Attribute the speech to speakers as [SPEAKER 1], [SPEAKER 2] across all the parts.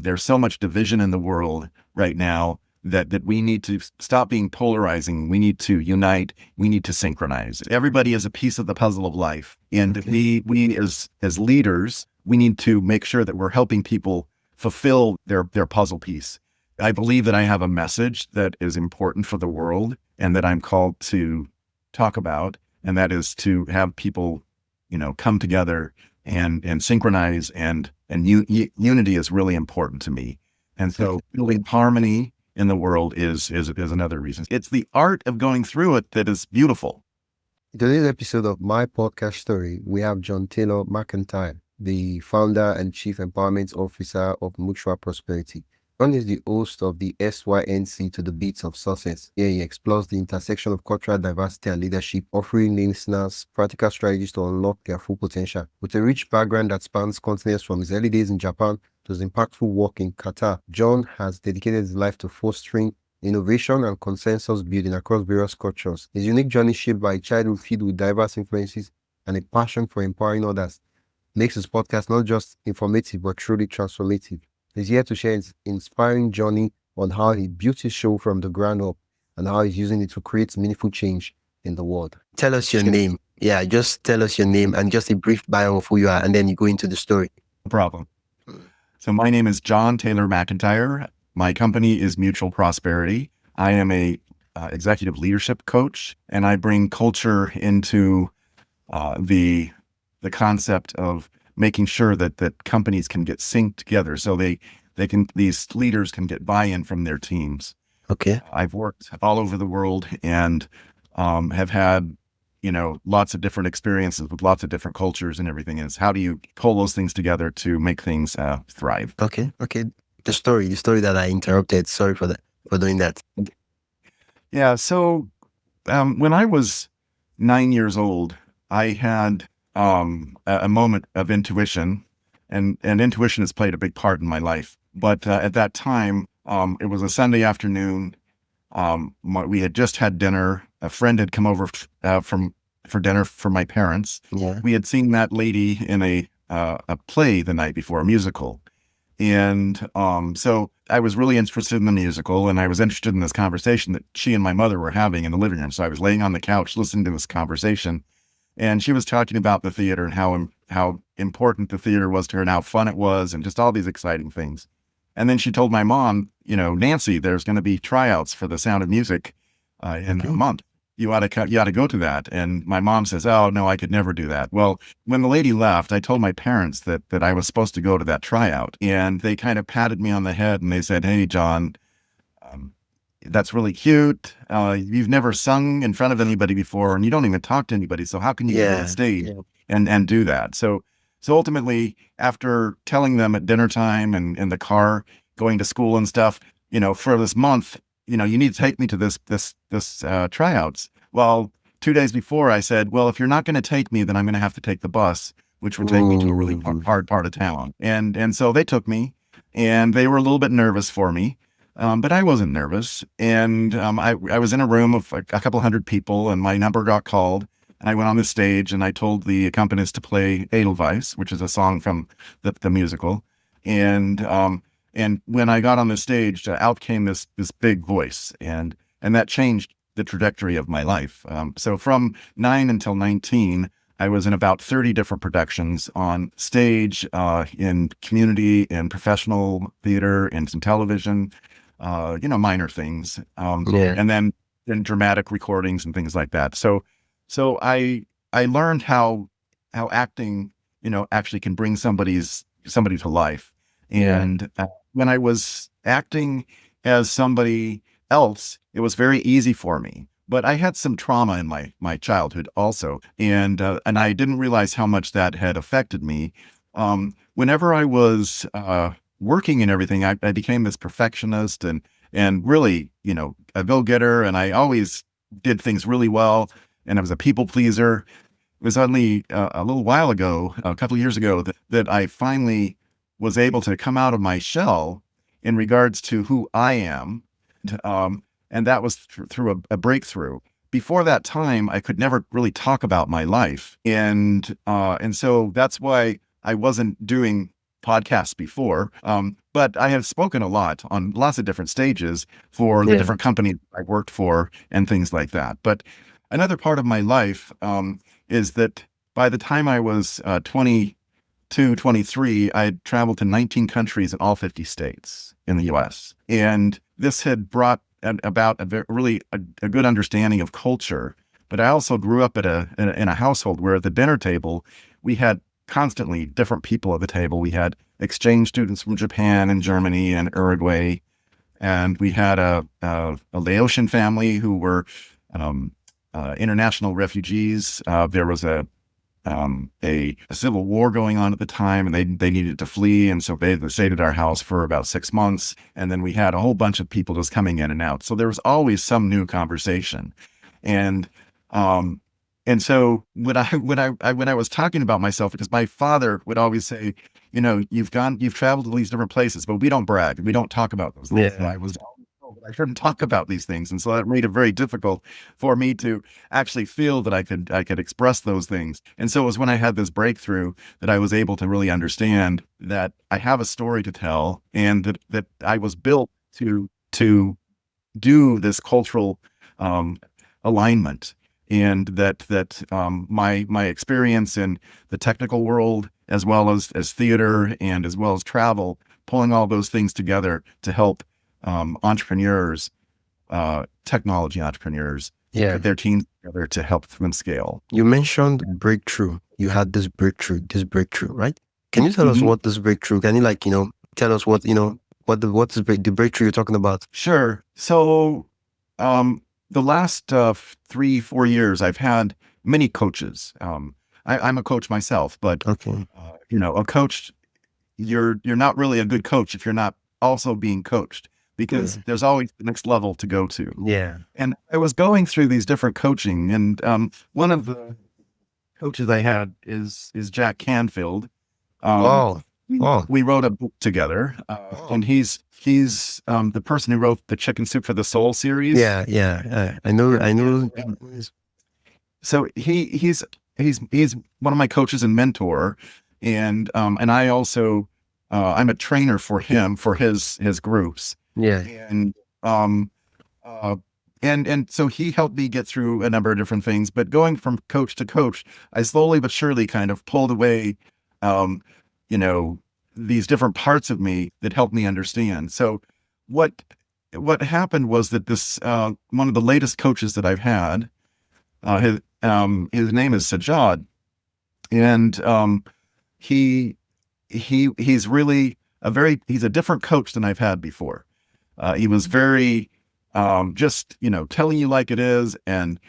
[SPEAKER 1] There's so much division in the world right now that we need to stop being polarizing. We need to unite. We need to synchronize. Everybody is a piece of the puzzle of life. And we as leaders, we need to make sure that we're helping people fulfill their puzzle piece. I believe that I have a message that is important for the world and that I'm called to talk about. And that is to have people, come together and synchronize and unity is really important to me. And so building harmony in the world is another reason. It's the art of going through it that is beautiful.
[SPEAKER 2] In today's episode of My Podcast Story, we have John Taylor Mcentire, the founder and chief empowerment officer of Mutual Prosperity. John is the host of the S.Y.N.C to the Beats of Success. Here he explores the intersection of cultural diversity and leadership, offering listeners practical strategies to unlock their full potential. With a rich background that spans continents from his early days in Japan to his impactful work in Qatar, John has dedicated his life to fostering innovation and consensus building across various cultures. His unique journey, shaped by a childhood filled with diverse influences and a passion for empowering others, makes his podcast not just informative but truly transformative. He's here to share his inspiring journey on how he built his show from the ground up and how he's using it to create meaningful change in the world. Tell us your name. Yeah, just tell us your name and just a brief bio of who you are, and then you go into the story.
[SPEAKER 1] No problem. So my name is John Taylor Mcentire. My company is Mutual Prosperity. I am a executive leadership coach, and I bring culture into the concept of making sure that companies can get synced together, so these leaders can get buy-in from their teams.
[SPEAKER 2] Okay.
[SPEAKER 1] I've worked all over the world and have had lots of different experiences with lots of different cultures and everything. Is how do you pull those things together to make things thrive?
[SPEAKER 2] Okay. The story that I interrupted. Sorry for doing that.
[SPEAKER 1] Yeah. So when I was 9 years old, I had a moment of intuition, and intuition has played a big part in my life. But at that time, it was a Sunday afternoon. We had just had dinner. A friend had come over for dinner for my parents.
[SPEAKER 2] Yeah.
[SPEAKER 1] We had seen that lady in a play the night before, a musical. And so I was really interested in the musical, and I was interested in this conversation that she and my mother were having in the living room. So I was laying on the couch listening to this conversation. And she was talking about the theater and how important the theater was to her and how fun it was and just all these exciting things. And then she told my mom, Nancy, there's going to be tryouts for The Sound of Music in a month. You ought to go to that. And my mom says, oh, no, I could never do that. Well, when the lady left, I told my parents that I was supposed to go to that tryout. And they kind of patted me on the head and they said, hey, John, that's really cute. You've never sung in front of anybody before, and you don't even talk to anybody. So how can you get on stage and do that? So ultimately, after telling them at dinner time and in the car, going to school and stuff, for this month, you need to take me to this tryouts. Well, 2 days before, I said, well, if you're not going to take me, then I'm going to have to take the bus, which would take me to a really hard part of town. And so they took me, and they were a little bit nervous for me. But I wasn't nervous. And I was in a room of a couple hundred people, and my number got called. And I went on the stage, and I told the accompanist to play Edelweiss, which is a song from the musical. And when I got on the stage, out came this big voice, and that changed the trajectory of my life. So from 9 until 19, I was in about 30 different productions on stage, in community, in professional theater, in some television. Minor things, and then in dramatic recordings and things like that. So I learned how acting, actually can bring somebody to life. And when I was acting as somebody else, it was very easy for me. But I had some trauma in my childhood also, and I didn't realize how much that had affected me. Whenever I was working and everything, I became this perfectionist and really, a go-getter, and I always did things really well, and I was a people pleaser. It was only a little while ago, a couple of years ago, that I finally was able to come out of my shell in regards to who I am, and that was through a breakthrough. Before that time, I could never really talk about my life, and so that's why I wasn't doing podcasts before, but I have spoken a lot on lots of different stages for the
[SPEAKER 2] Yeah.
[SPEAKER 1] different companies I worked for and things like that. But another part of my life is that by the time I was 22, 23, I had traveled to 19 countries in all 50 states in the US. And this had brought about a good understanding of culture. But I also grew up in a household where at the dinner table, we had constantly different people at the table. We had exchange students from Japan and Germany and Uruguay. And we had a Laotian family who were um, international refugees. There was a civil war going on at the time, and they needed to flee, and so they stayed at our house for about 6 months. And then we had a whole bunch of people just coming in and out. So there was always some new conversation, and um, and so when I was talking about myself, because my father would always say, you've traveled to these different places, but we don't brag, we don't talk about those things. And
[SPEAKER 2] Yeah.
[SPEAKER 1] I was always told that I shouldn't talk about these things, and so that made it very difficult for me to actually feel that I could express those things. And so it was when I had this breakthrough that I was able to really understand that I have a story to tell, and that I was built to do this cultural um, alignment, and that my experience in the technical world, as well as theater and as well as travel, pulling all those things together to help entrepreneurs, technology entrepreneurs,
[SPEAKER 2] Yeah.
[SPEAKER 1] put their teams together to help them scale.
[SPEAKER 2] You mentioned breakthrough. You had this breakthrough, right? Can you tell us
[SPEAKER 1] Mhm.
[SPEAKER 2] what this breakthrough? Can you tell us what what's the breakthrough you're talking about?
[SPEAKER 1] Sure. So, the last 3, 4 years, I've had many coaches. I'm a coach myself, but
[SPEAKER 2] Okay.
[SPEAKER 1] a coach, you're not really a good coach if you're not also being coached, because there's always the next level to go to.
[SPEAKER 2] Yeah.
[SPEAKER 1] And I was going through these different coaching, and one of the coaches I had is Jack Canfield. Um,
[SPEAKER 2] Oh. Oh.
[SPEAKER 1] we wrote a book together, and he's the person who wrote the Chicken Soup for the Soul series.
[SPEAKER 2] Yeah. Yeah. I know. I know.
[SPEAKER 1] So he's one of my coaches and mentor, and I also I'm a trainer for him for his groups,
[SPEAKER 2] Yeah.
[SPEAKER 1] and um uh and so he helped me get through a number of different things. But going from coach to coach, I slowly but surely kind of pulled away, um, you know, these different parts of me that helped me understand. So what what happened was that this one of the latest coaches that I've had, his name is Sajad, and he he's really he's a different coach than I've had before. He was very just telling you like it is, and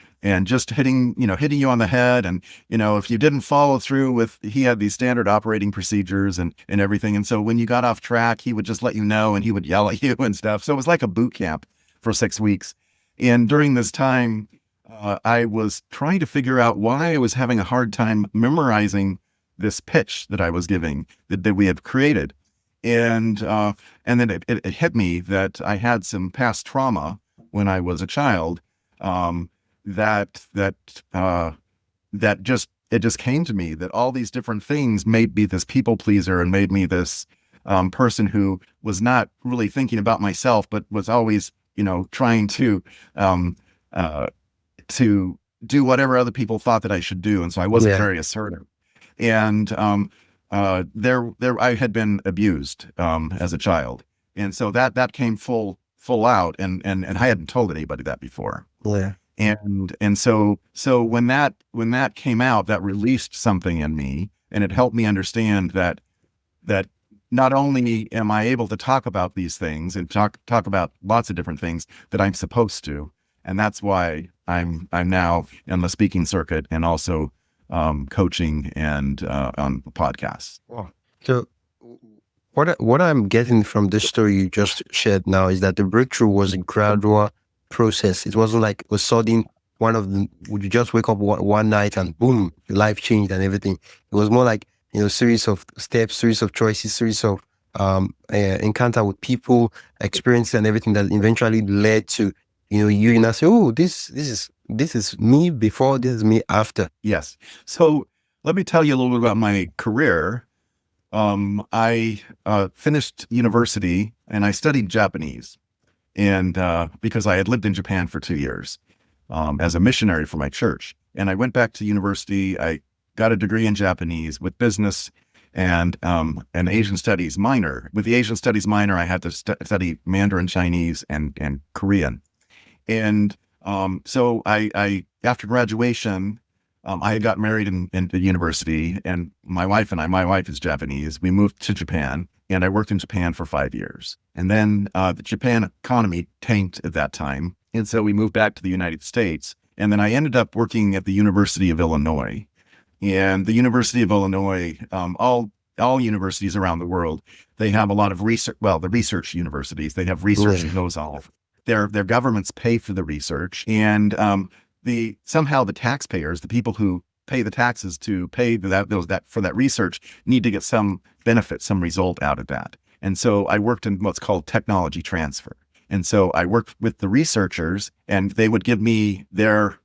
[SPEAKER 1] just hitting you on the head, and if you didn't follow through with, he had these standard operating procedures and everything, and so when you got off track, he would just let you know, and he would yell at you and stuff. So it was like a boot camp for 6 weeks. And during this time, I was trying to figure out why I was having a hard time memorizing this pitch that I was giving, that we had created. And then it hit me that I had some past trauma when I was a child, that just it just came to me that all these different things made me this people pleaser, and made me this person who was not really thinking about myself, but was always trying um, uh, to do whatever other people thought that I should do, and so I wasn't
[SPEAKER 2] Yeah.
[SPEAKER 1] very assertive. And there I had been abused as a child, and so that came full out, and I hadn't told anybody that before.
[SPEAKER 2] Yeah.
[SPEAKER 1] And so when that came out, that released something in me, and it helped me understand that not only am I able to talk about these things and talk about lots of different things that I'm supposed to, and that's why I'm now in the speaking circuit, and also coaching and on podcasts.
[SPEAKER 2] Wow. So what I'm getting from this story you just shared now is that the breakthrough was a gradual process. It wasn't like a sudden would you just wake up one night and boom, your life changed and everything. It was more like, series of steps, series of choices, series of encounter with people, experiences and everything that eventually led to, you now say, oh, this is me before, this is me after.
[SPEAKER 1] Yes. So let me tell you a little bit about my career. I finished university and I studied Japanese, and because I had lived in Japan for 2 years as a missionary for my church, and I went back to university. I got a degree in Japanese with business and an Asian studies minor. With the Asian studies minor, I had to study Mandarin Chinese and Korean. And so I after graduation, I had got married in the university, and my wife is Japanese. We moved to Japan, and I worked in Japan for 5 years. And then the Japan economy tanked at that time, and so we moved back to the United States. And then I ended up working at the University of Illinois. And the University of Illinois, all universities around the world, they have a lot of research. Well, the research universities, they have research that goes on. Their governments pay for the research, and the somehow the taxpayers, the people who pay the taxes to pay that for that research, need to get some benefit, some result out of that. And so I worked in what's called technology transfer. And so I worked with the researchers, and they would give me their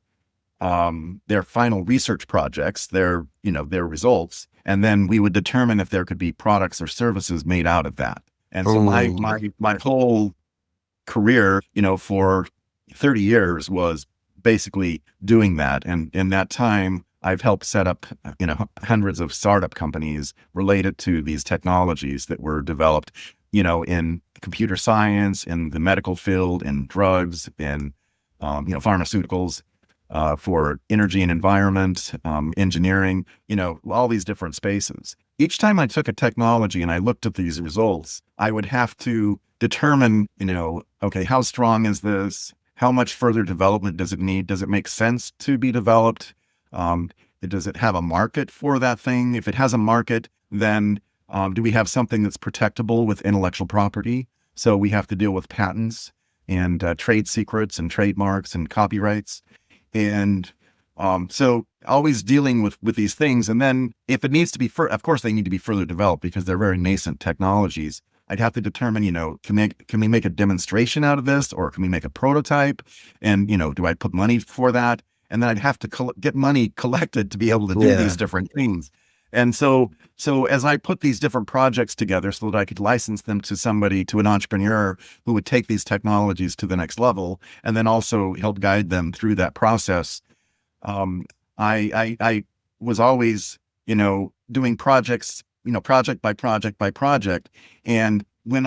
[SPEAKER 1] final research projects, their results, and then we would determine if there could be products or services made out of that. And so my whole career, for 30 years was basically doing that. And in that time, I've helped set up, hundreds of startup companies related to these technologies that were developed, in computer science, in the medical field, in drugs, in, pharmaceuticals, for energy and environment, engineering, all these different spaces. Each time I took a technology and I looked at these results, I would have to determine, okay, how strong is this? How much further development does it need? Does it make sense to be developed? Does it have a market for that thing? If it has a market, then do we have something that's protectable with intellectual property? So we have to deal with patents and trade secrets and trademarks and copyrights. And so always dealing with these things. And then if it needs to be, of course, they need to be further developed because they're very nascent technologies. I'd have to determine, can we make a demonstration out of this, or can we make a prototype? And, do I put money for that? And then I'd have to get money collected to be able to do these different things. And so as I put these different projects together so that I could license them to somebody, to an entrepreneur who would take these technologies to the next level, and then also help guide them through that process, I was always, doing projects, project by project by project. And when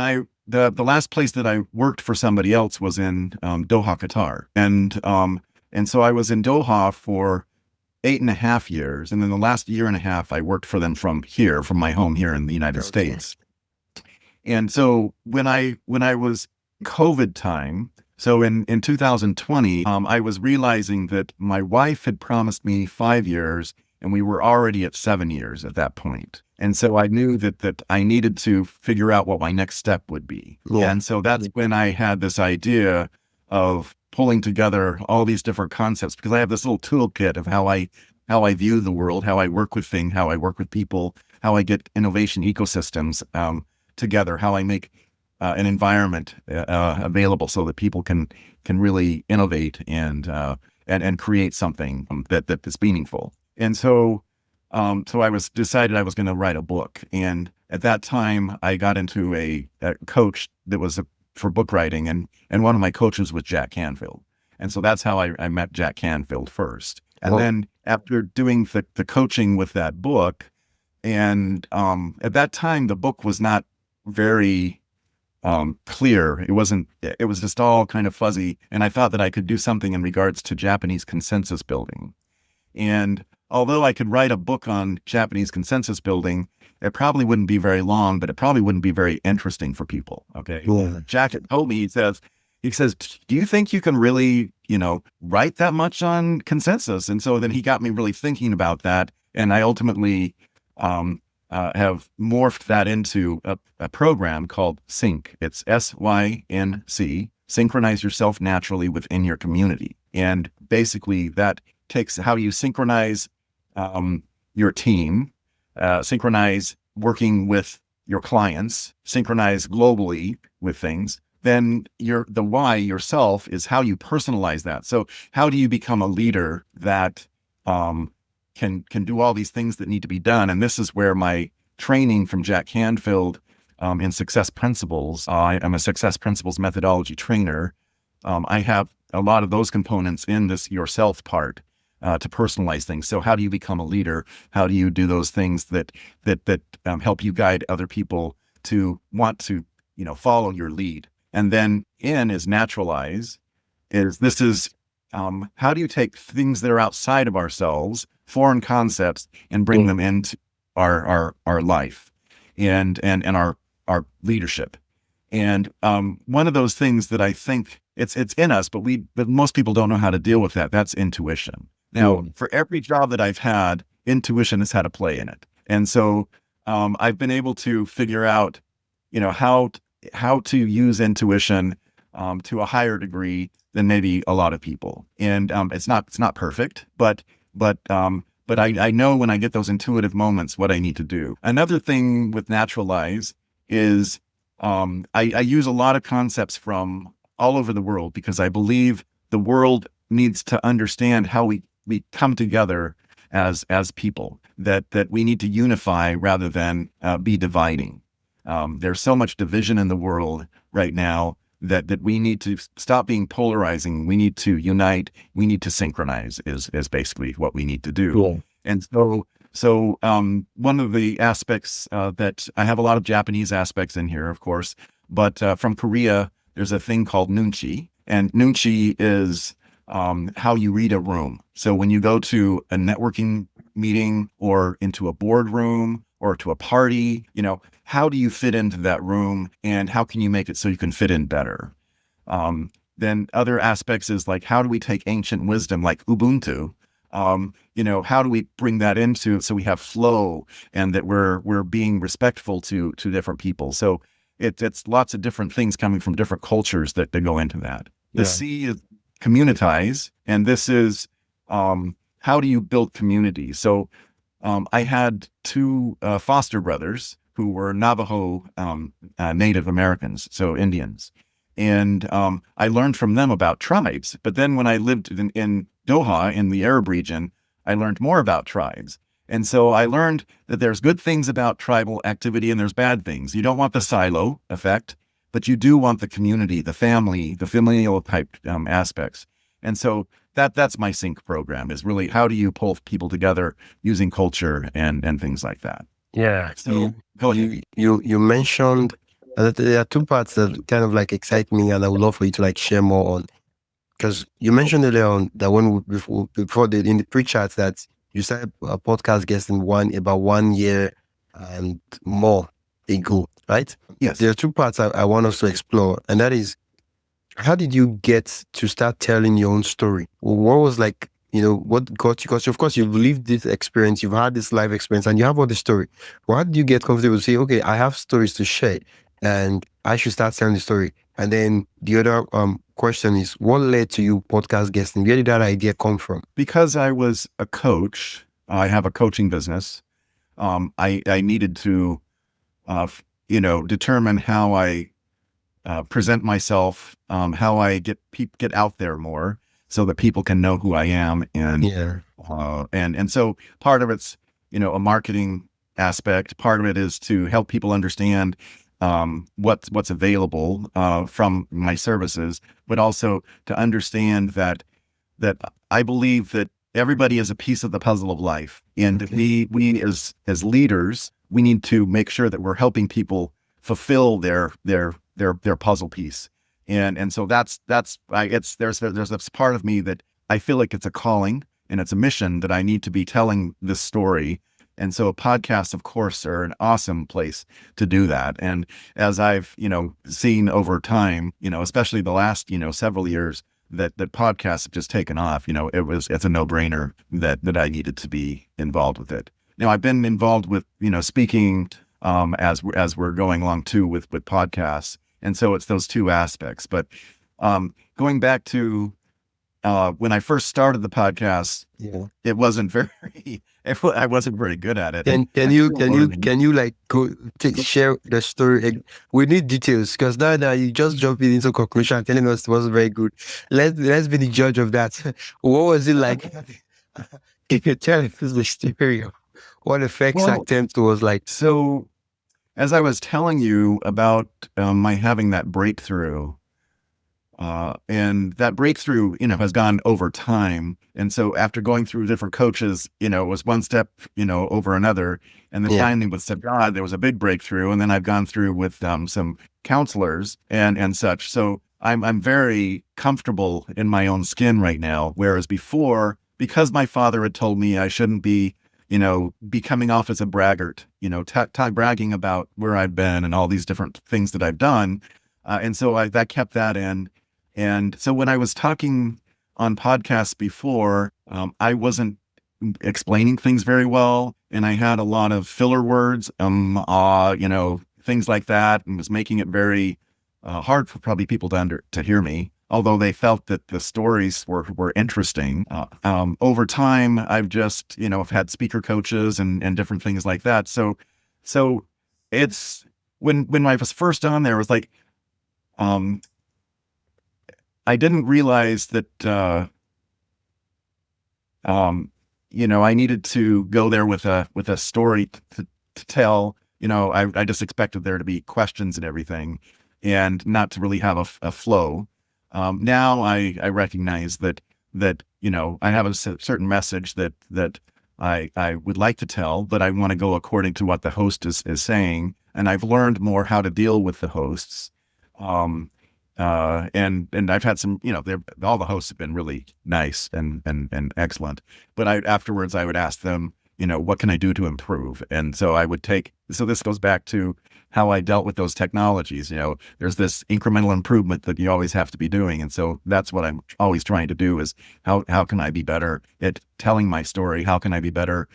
[SPEAKER 1] the last place that I worked for somebody else was in Doha, Qatar. And so I was in Doha for 8.5 years. And then the last year and a half, I worked for them from my home here in the United States. And so when I was COVID time, so in 2020, I was realizing that my wife had promised me 5 years, and we were already at 7 years at that point. And so I knew that I needed to figure out what my next step would be. And so that's when I had this idea of pulling together all these different concepts, because I have this little toolkit of how I view the world, how I work with things, how I work with people, how I get innovation ecosystems together, how I make an environment available so that people can really innovate and create something that is meaningful. And so I decided I was going to write a book. And at that time, I got into a coach that was for book writing, and one of my coaches was Jack Canfield. And so that's how I met Jack Canfield first. And then after doing the coaching with that book, and at that time, the book was not very clear. It was just all kind of fuzzy. And I thought that I could do something in regards to Japanese consensus building. And although I could write a book on Japanese consensus building, it probably wouldn't be very long, but it probably wouldn't be very interesting for people. Okay. Jack had told me, he says, do you think you can really, write that much on consensus? And so then he got me really thinking about that. And I ultimately have morphed that into a program called S.Y.N.C. It's S.Y.N.C. Synchronize yourself naturally within your community. And basically that takes how you synchronize your team, synchronize working with your clients, synchronize globally with things. Then the why yourself is how you personalize that. So how do you become a leader that can do all these things that need to be done? And this is where my training from Jack Canfield in success principles. I am a success principles methodology trainer. I have a lot of those components in this yourself part to personalize things. So how do you become a leader? How do you do those things that help you guide other people to want to, follow your lead? And then N is naturalize. This is how do you take things that are outside of ourselves, foreign concepts, and bring them into our life and our leadership. And one of those things that I think it's in us, but most people don't know how to deal with that. That's intuition. Now, for every job that I've had, intuition has had a play in it. And so I've been able to figure out, how to use intuition to a higher degree than maybe a lot of people. And it's not perfect, but I know when I get those intuitive moments what I need to do. Another thing with naturalize is I use a lot of concepts from all over the world because I believe the world needs to understand how we come together as people, that we need to unify rather than be dividing. There's so much division in the world right now that we need to stop being polarizing. We need to unite. We need to synchronize is basically what we need to do.
[SPEAKER 2] Cool.
[SPEAKER 1] And so one of the aspects that I have a lot of Japanese aspects in here, of course, but from Korea, there's a thing called nunchi, and nunchi is how you read a room. So when you go to a networking meeting or into a boardroom or to a party, how do you fit into that room and how can you make it so you can fit in better? Then other aspects is like, how do we take ancient wisdom like Ubuntu? How do we bring that into so we have flow and that we're being respectful to different people? So it's lots of different things coming from different cultures that go into that. The C is communitize, and this is how do you build community? So I had two foster brothers who were Navajo Native Americans, so Indians. And I learned from them about tribes. But then when I lived in Doha, in the Arab region, I learned more about tribes. And so I learned that there's good things about tribal activity and there's bad things. You don't want the silo effect, but you do want the community, the family, the familial type aspects. And so that's my sync program, is really how do you pull people together using culture and things like that.
[SPEAKER 2] Yeah.
[SPEAKER 1] So
[SPEAKER 2] you mentioned that there are two parts that kind of like excite me, and I would love for you to like share more on. Because you mentioned earlier on that in the pre-chat that you started a podcast guesting about 1 year and more ago, right?
[SPEAKER 1] yes,
[SPEAKER 2] There are two parts I want us to explore, and that is, how did you get to start telling your own story? What was like, what got you? Because of course you've lived this experience, you've had this life experience, and you have all the story. How did you get comfortable to say, okay, I have stories to share, and I should start telling the story? And then the other question is, what led to you podcast guesting? Where did that idea come from?
[SPEAKER 1] because I was a coach, I have a coaching business. I needed to, determine how I present myself, how I get out there more, so that people can know who I am, and and so part of it's a marketing aspect. Part of it is to help people understand what's available from my services, but also to understand that I believe that everybody is a piece of the puzzle of life, and we as leaders, we need to make sure that we're helping people fulfill their puzzle piece. And so there's this part of me that I feel like it's a calling and it's a mission that I need to be telling this story. And so podcasts, of course, are an awesome place to do that. And as I've, seen over time, especially the last, several years, that podcasts have just taken off. It's a no-brainer that I needed to be involved with it. Now I've been involved with, speaking as we're going along too with podcasts. And so it's those two aspects. But going back to when I first started the podcast, it wasn't I wasn't very good at it.
[SPEAKER 2] Can you like share the story? We need details, because now you just jumping into conclusion and telling us it wasn't very good. Let's be the judge of that. What was it like? If you tell us the story. what the first
[SPEAKER 1] Well,
[SPEAKER 2] attempt was like.
[SPEAKER 1] so as I was telling you about my having that breakthrough, and that breakthrough, has gone over time. And so after going through different coaches, it was one step, over another. And then
[SPEAKER 2] Yeah.
[SPEAKER 1] finally with God, there was a big breakthrough. And then I've gone through with some counselors and such. So I'm very comfortable in my own skin right now. Whereas before, because my father had told me I shouldn't be coming off as a braggart, bragging about where I've been and all these different things that I've done. And so that kept that in. And so when I was talking on podcasts before, I wasn't explaining things very well, and I had a lot of filler words, things like that, and was making it very hard for probably people to hear me. Although they felt that the stories were interesting. Over time, I've just I've had speaker coaches and different things like that. So it's when I was first on there, it was like. I didn't realize that, I needed to go there with a story to tell. I just expected there to be questions and everything, and not to really have a flow. Now I recognize that I have a certain message that I would like to tell, but I want to go according to what the host is saying, and I've learned more how to deal with the hosts. And I've had some, all the hosts have been really nice and excellent. But afterwards I would ask them, what can I do to improve? And so so this goes back to how I dealt with those technologies. There's this incremental improvement that you always have to be doing. And so that's what I'm always trying to do is how can I be better at telling my story? How can I be better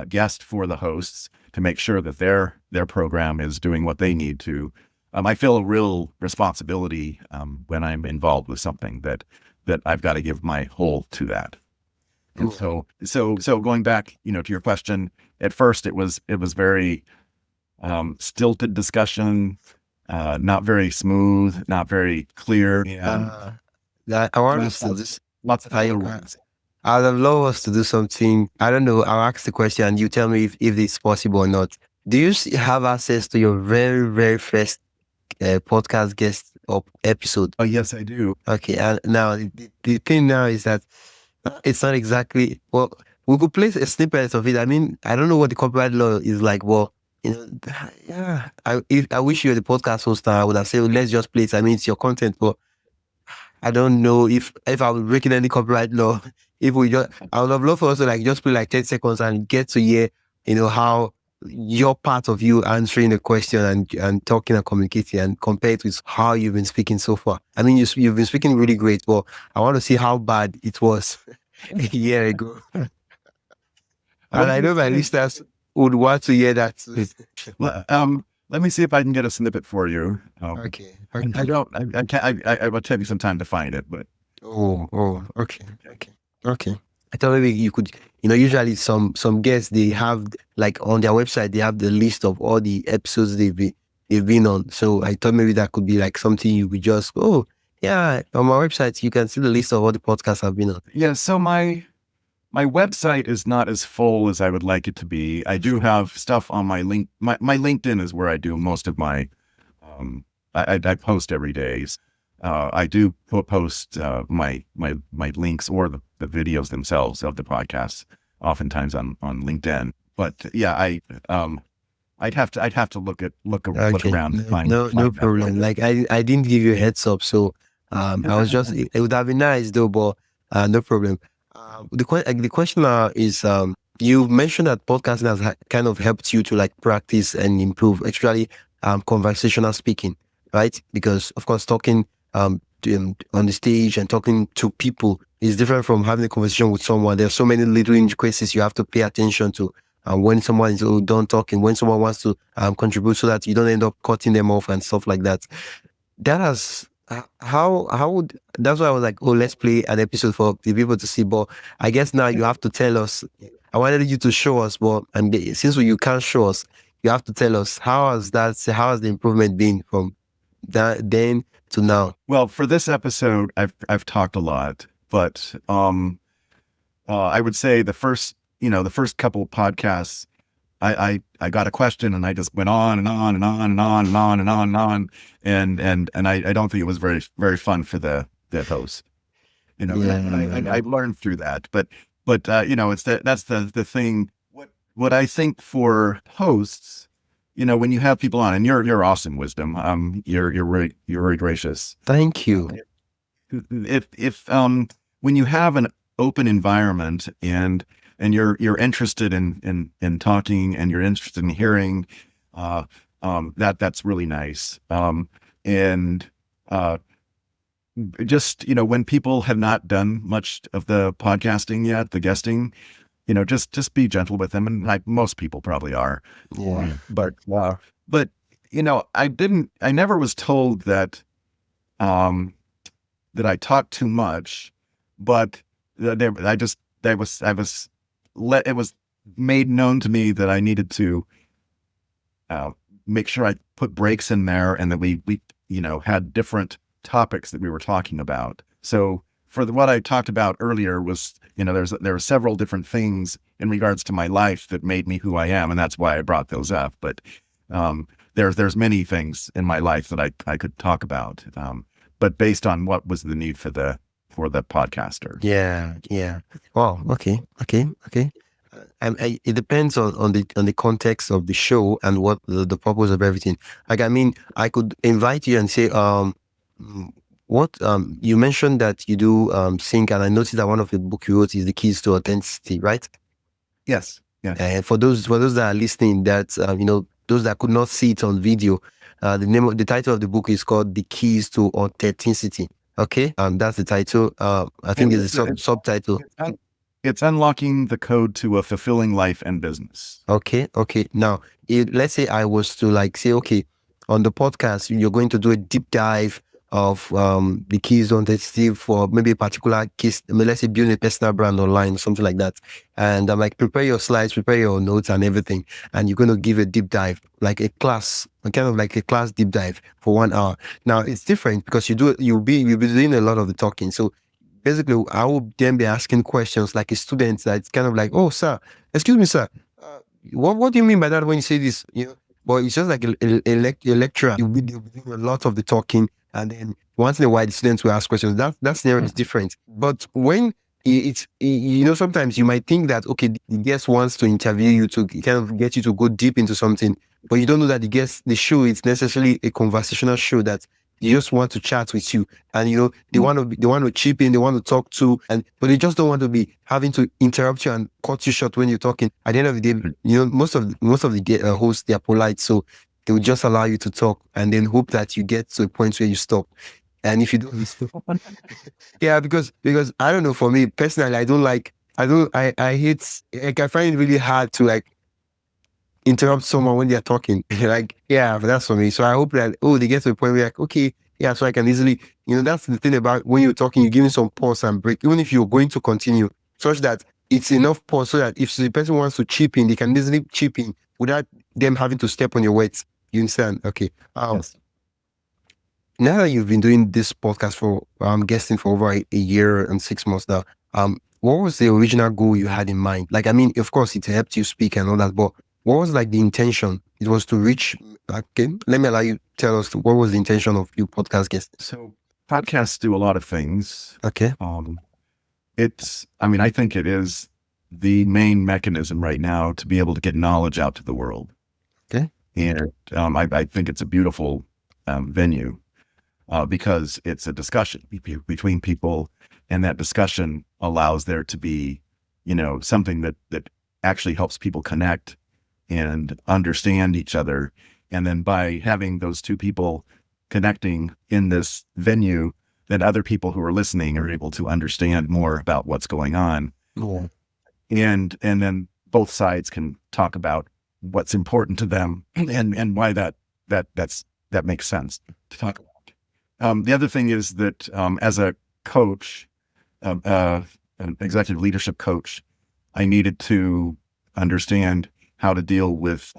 [SPEAKER 1] guest for the hosts to make sure that their program is doing what they need to. I feel a real responsibility when I'm involved with something that I've got to give my whole to that. And so going back, to your question, at first it was very stilted discussion, not very smooth, not very clear.
[SPEAKER 2] I want us to this.
[SPEAKER 1] Lots of other words.
[SPEAKER 2] I'd love us to do something. I don't know. I'll ask the question and you tell me if it's possible or not. Do you have access to your very, very first podcast guest episode?
[SPEAKER 1] Oh, yes, I do.
[SPEAKER 2] Okay. And now the thing now is that it's not exactly, well, we could play a snippet of it. I mean, I don't know what the copyright law is like. Well, yeah, I wish you were the podcast host now. I would have said, let's just play it. I mean, it's your content, but I don't know if I was breaking any copyright law. If we just, I would have loved for us to like just play like 10 seconds and get to hear, how your part of you answering the question and talking and communicating and compare it with how you've been speaking so far. I mean, you've been speaking really great, but I want to see how bad it was a year ago. And I know my listeners would want to hear that.
[SPEAKER 1] Let me see if I can get a snippet for you.
[SPEAKER 2] Okay.
[SPEAKER 1] I can't. I will take you some time to find it, but.
[SPEAKER 2] Okay. I thought maybe you could, usually some guests, they have like on their website, they have the list of all the episodes they've been on. So I thought maybe that could be like something you could just, on my website, you can see the list of all the podcasts I've been on.
[SPEAKER 1] Yeah. So my website is not as full as I would like it to be. I do have stuff on my LinkedIn is where I do most of my, I post every day. I do post my links or the videos themselves of the podcasts oftentimes on LinkedIn. But yeah, I'd have to look around and find.
[SPEAKER 2] No problem. Like I didn't give you a heads up, so I was just it would have been nice though, but no problem. The question now is you mentioned that podcasting has kind of helped you to like practice and improve, especially conversational speaking, right? Because of course talking on the stage and talking to people is different from having a conversation with someone. There are so many little intricacies you have to pay attention to. When someone is done talking, when someone wants to contribute so that you don't end up cutting them off and stuff like that. That has, how would, that's why I was like, let's play an episode for the people to see. But I guess now you have to tell us. I wanted you to show us, but since you can't show us, you have to tell us how has the improvement been from that then to now?
[SPEAKER 1] Well, for this episode, I've talked a lot, but I would say the first the first couple of podcasts, I got a question and I just went on and on and on and on and on and on and on. And I don't think it was very, very fun for the host, and I learned through that. But that's the thing. What I think for hosts, when you have people on, and you're awesome, Wisdom. You're very gracious.
[SPEAKER 2] Thank you.
[SPEAKER 1] If when you have an open environment and you're interested in talking and you're interested in hearing, that's really nice. And just when people have not done much of the podcasting yet, the guesting, just be gentle with them, and like most people probably are.
[SPEAKER 2] Yeah.
[SPEAKER 1] But I never was told that that I talked too much, but it was made known to me that I needed to make sure I put breaks in there, and that we had different topics that we were talking about. So for what I talked about earlier was, there were several different things in regards to my life that made me who I am, and that's why I brought those up. But there's many things in my life that I could talk about, but based on what was the need for the podcaster.
[SPEAKER 2] Yeah. Wow. Okay. It depends on the context of the show and what the purpose of everything. Like, I mean, I could invite you and say, what you mentioned that you do sync, and I noticed that one of the book you wrote is The Keys to Authenticity, right?
[SPEAKER 1] Yes.
[SPEAKER 2] And for those that are listening, that those that could not see it on video, the title of the book is called The Keys to Authenticity. Okay, that's the title. I think there's a subtitle.
[SPEAKER 1] It's unlocking the code to a fulfilling life and business.
[SPEAKER 2] Okay. Now, let's say I was to say, okay, on the podcast, you're going to do a deep dive of the keys on authenticity for maybe a particular case. I mean, let's say building a personal brand online or something like that. And I'm like, prepare your slides, prepare your notes and everything. And you're going to give a deep dive, like a class, kind of like a class deep dive for 1 hour. Now it's different because you'll be doing a lot of the talking. So basically, I will then be asking questions like a student that's kind of like, oh, sir, excuse me, sir. What do you mean by that when you say this? But it's just like a lecturer. You'll be doing a lot of the talking, and then once in a while, the students will ask questions. That scenario is different. But when sometimes you might think that, okay, the guest wants to interview you to kind of get you to go deep into something, but you don't know that the show is necessarily a conversational show that they just want to chat with you, and they want to chip in, they want to talk to, but they just don't want to be having to interrupt you and cut you short when you're talking. At the end of the day, most of the hosts, they are polite, so they will just allow you to talk and then hope that you get to a point where you stop. And if you don't, yeah, because I don't know, for me personally, I hate, like, I find it really hard to interrupt someone when they're talking. Like, yeah, but that's for me. So I hope that, they get to a point where like, okay, yeah, so I can easily, that's the thing about when you're talking, you're giving some pause and break, even if you're going to continue, such that it's enough pause so that if the person wants to chip in, they can easily chip in without them having to step on your words. You understand? Okay.
[SPEAKER 1] Yes.
[SPEAKER 2] Now that you've been doing this podcast for, I'm guessing, for over a year and 6 months now, what was the original goal you had in mind? Like, I mean, of course, it helped you speak and all that, but what was like the intention? It was to reach. Okay, let me allow you tell us what was the intention of your podcast guest.
[SPEAKER 1] So podcasts do a lot of things.
[SPEAKER 2] Okay.
[SPEAKER 1] I think it is the main mechanism right now to be able to get knowledge out to the world.
[SPEAKER 2] Okay.
[SPEAKER 1] And I think it's a beautiful venue because it's a discussion between people, and that discussion allows there to be, something that actually helps people connect and understand each other. And then by having those two people connecting in this venue, then other people who are listening are able to understand more about what's going on.
[SPEAKER 2] Yeah.
[SPEAKER 1] And then both sides can talk about what's important to them and why that makes sense to talk about. The other thing is that as a coach, an executive leadership coach, I needed to understand how to deal with,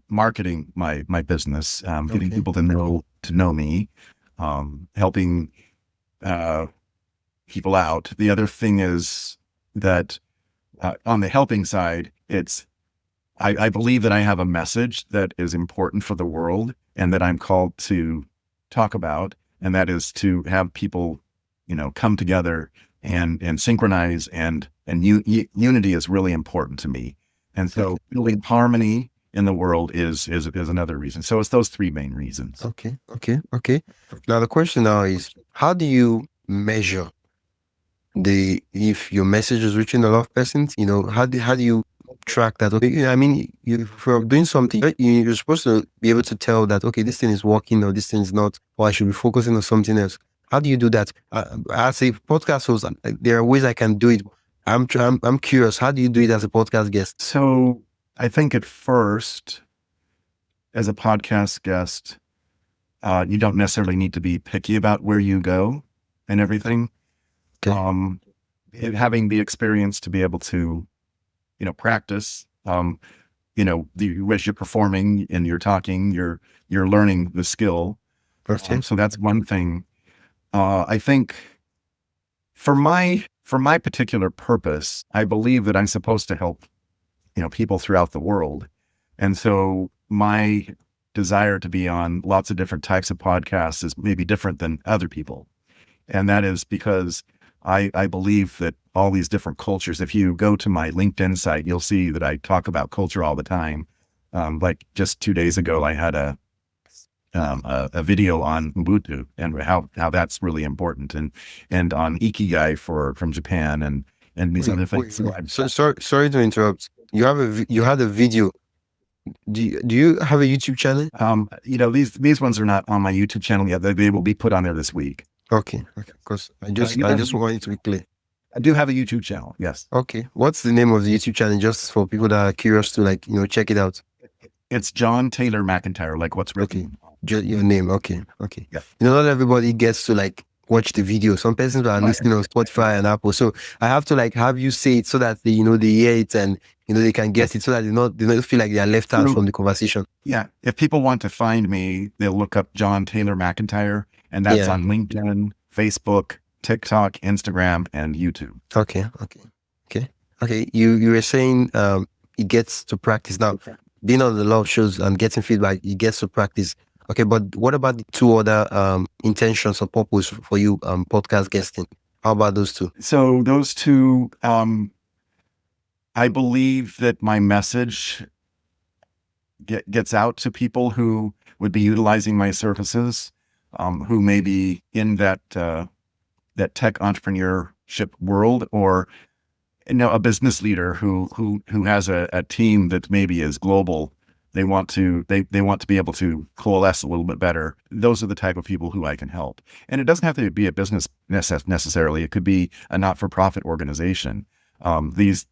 [SPEAKER 1] marketing my business, getting people to know me, helping people out. The other thing is that on the helping side, I believe that I have a message that is important for the world and that I'm called to talk about, and that is to have people, come together and synchronize, and unity is really important to me. And so building harmony in the world is another reason. So it's those three main reasons.
[SPEAKER 2] Okay. Now the question now is, how do you measure if your message is reaching a lot of persons? How do you track that? Okay, I mean, if you're doing something, you're supposed to be able to tell that, okay, this thing is working or this thing is not, or I should be focusing on something else. How do you do that? As a podcast host, there are ways I can do it. I'm curious. How do you do it as a podcast guest?
[SPEAKER 1] So I think at first, as a podcast guest, you don't necessarily need to be picky about where you go and everything.
[SPEAKER 2] Okay.
[SPEAKER 1] Having the experience to be able to, practice, as you're performing and you're talking, you're learning the skill.
[SPEAKER 2] Okay.
[SPEAKER 1] So that's one thing. I think for my particular purpose, I believe that I'm supposed to help, people throughout the world. And so my desire to be on lots of different types of podcasts is maybe different than other people. And that is because I believe that all these different cultures, if you go to my LinkedIn site, you'll see that I talk about culture all the time. Like just 2 days ago, I had a video on Ubuntu and how that's really important, and on Ikigai from Japan, and these other things.
[SPEAKER 2] So sorry to interrupt. You had a video. Do you have a YouTube channel?
[SPEAKER 1] These ones are not on my YouTube channel yet. They will be put on there this week.
[SPEAKER 2] Okay. Because I just want it to be clear.
[SPEAKER 1] I do have a YouTube channel. Yes.
[SPEAKER 2] Okay. What's the name of the YouTube channel, just for people that are curious to check it out?
[SPEAKER 1] It's John Taylor Mcentire, like what's written.
[SPEAKER 2] Okay. Your name. Okay.
[SPEAKER 1] Yeah.
[SPEAKER 2] Not everybody gets to watch the video. Some persons are listening on Spotify and Apple. So I have to have you say it so that they hear it, and they can get it, so that they don't feel like they are left out from the conversation.
[SPEAKER 1] Yeah. If people want to find me, they'll look up John Taylor Mcentire, and that's on LinkedIn, Facebook, TikTok, Instagram, and YouTube.
[SPEAKER 2] Okay. You were saying it gets to practice now. Being on the live shows and getting feedback, it gets to practice. Okay, but what about the two other intentions or purpose for you, podcast guesting? How about those two?
[SPEAKER 1] So those two, I believe that my message gets out to people who would be utilizing my services, who may be in that tech entrepreneurship world, or a business leader who has a team that maybe is global. They want to be able to coalesce a little bit better. Those are the type of people who I can help. And it doesn't have to be a business necessarily. It could be a not-for-profit organization. The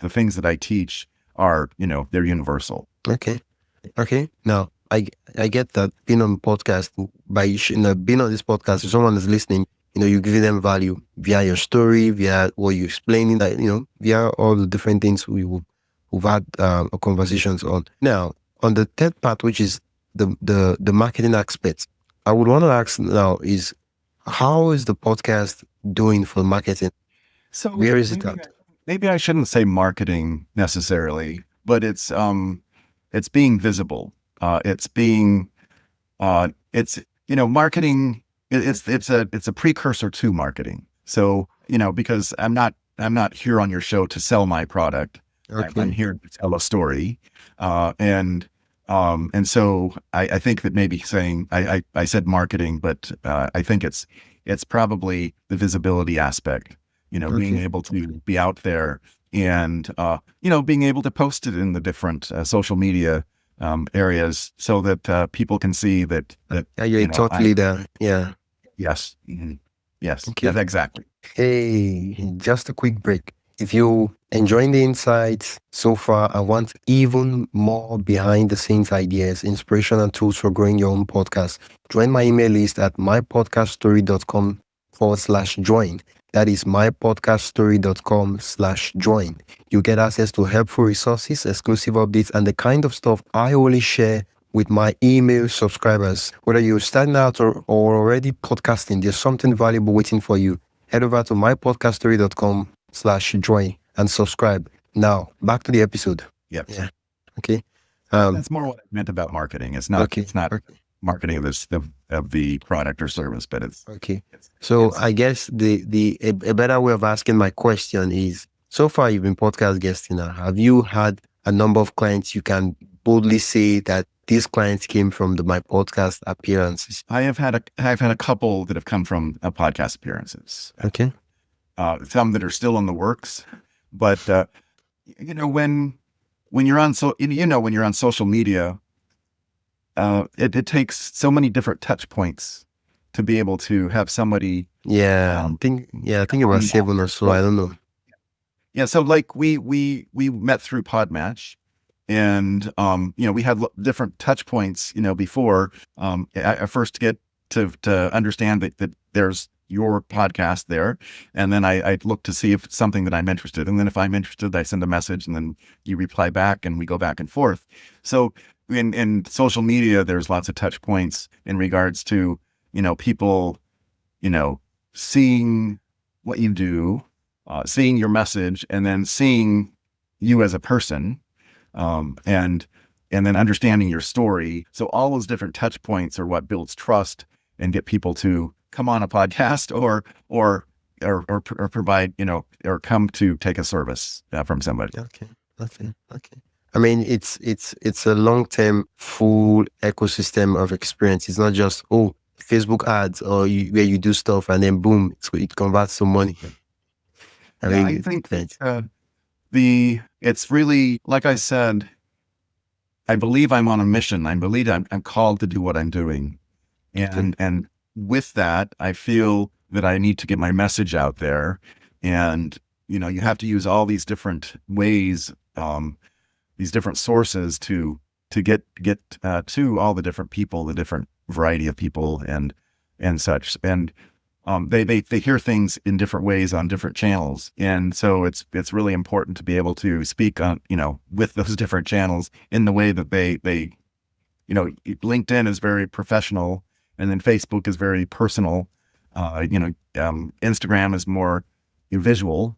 [SPEAKER 1] things that I teach are, they're universal.
[SPEAKER 2] Okay. Now, I get that being on podcast, being on this podcast, if someone is listening, you give them value via your story, via what you're explaining, via all the different things we've had conversations on. Now, on the third part, which is the marketing aspect, I would want to ask now is, how is the podcast doing for marketing?
[SPEAKER 1] So
[SPEAKER 2] where is it at?
[SPEAKER 1] Maybe I shouldn't say marketing necessarily, but it's being visible. Marketing. It's a precursor to marketing. So, because I'm not here on your show to sell my product. Okay. I'm here to tell a story. And so I think that maybe saying, I said marketing, but I think it's probably the visibility aspect, okay. Being able to be out there and, being able to post it in the different social media areas, so that people can see that
[SPEAKER 2] you're a thought leader. Yeah.
[SPEAKER 1] Yes. Mm-hmm. Yes.
[SPEAKER 2] Okay.
[SPEAKER 1] Yes, exactly.
[SPEAKER 2] Hey, just a quick break. If you're enjoying the insights so far and want even more behind the scenes ideas, inspiration, and tools for growing your own podcast, join my email list at mypodcaststory.com/join. That is mypodcaststory.com/join. You get access to helpful resources, exclusive updates, and the kind of stuff I only share with my email subscribers. Whether you're starting out or already podcasting, there's something valuable waiting for you. Head over to mypodcaststory.com/join and subscribe. Now, back to the episode.
[SPEAKER 1] Yep.
[SPEAKER 2] Yeah. Okay.
[SPEAKER 1] That's more what I meant about marketing. It's not.
[SPEAKER 2] Okay.
[SPEAKER 1] It's not
[SPEAKER 2] Okay.
[SPEAKER 1] marketing of this of the product or service, but
[SPEAKER 2] Okay.
[SPEAKER 1] it's
[SPEAKER 2] So
[SPEAKER 1] it's
[SPEAKER 2] I guess a better way of asking my question is: so far you've been podcast guesting now. Have you had a number of clients you can boldly say that these clients came from my podcast appearances?
[SPEAKER 1] I've had a couple that have come from podcast appearances.
[SPEAKER 2] Okay.
[SPEAKER 1] Some that are still in the works, but when you're on when you're on social media, it takes so many different touch points to be able to have somebody.
[SPEAKER 2] Yeah. I think about
[SPEAKER 1] On
[SPEAKER 2] 7 or so. I don't know.
[SPEAKER 1] Yeah, so like we met through Podmatch, and we had different touch points, before I first get to understand that there's your podcast there, and then I look to see if it's something that I'm interested, and then if I'm interested, I send a message, and then you reply back, and we go back and forth. So in social media, there's lots of touch points in regards to people seeing what you do, seeing your message, and then seeing you as a person, and then understanding your story. So all those different touch points are what builds trust and get people to come on a podcast or provide or come to take a service from somebody.
[SPEAKER 2] Okay. Okay. I mean, it's a long-term full ecosystem of experience. It's not just Facebook ads or where you do stuff and then boom, it converts to money.
[SPEAKER 1] I think that it's really, like I said, I believe I'm on a mission. I believe I'm called to do what I'm doing, and with that, I feel that I need to get my message out there, and you have to use all these different ways, these different sources to get to all the different people, the different variety of people, and such, and they hear things in different ways on different channels, and so it's really important to be able to speak on with those different channels in the way that they LinkedIn is very professional, and then Facebook is very personal. Instagram is more visual.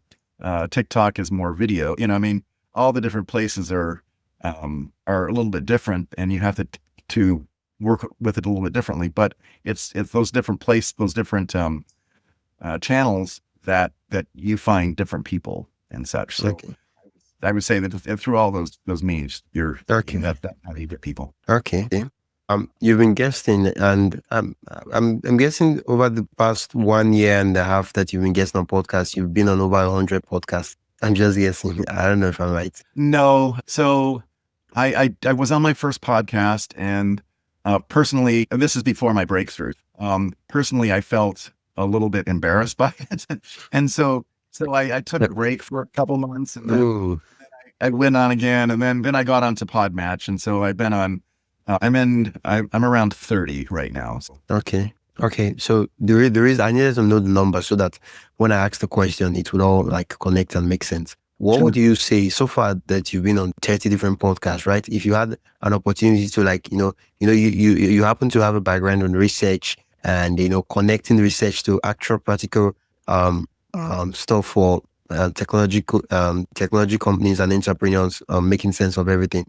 [SPEAKER 1] TikTok is more video. I mean, all the different places are a little bit different, and you have to work with it a little bit differently. But it's those different channels that you find different people and such. So I would say that through all those means, you're that's how you get people.
[SPEAKER 2] Okay. You've been guesting, and I'm guessing over the past 1.5 years that you've been guesting on podcasts, you've been on over 100 podcasts. I'm just guessing. I don't know if I'm right.
[SPEAKER 1] No. So I was on my first podcast, and personally, and this is before my breakthrough. Personally, I felt a little bit embarrassed by it, and so I took a break for a couple months, and then I went on again, and then I got onto Podmatch, and so I've been on. I'm around 30 right now. So.
[SPEAKER 2] Okay. So there is I needed to know the number so that when I ask the question, it would all connect and make sense. What would you say so far that you've been on 30 different podcasts, right? If you had an opportunity to you happen to have a background in research and connecting research to actual practical stuff for technology companies and entrepreneurs, making sense of everything.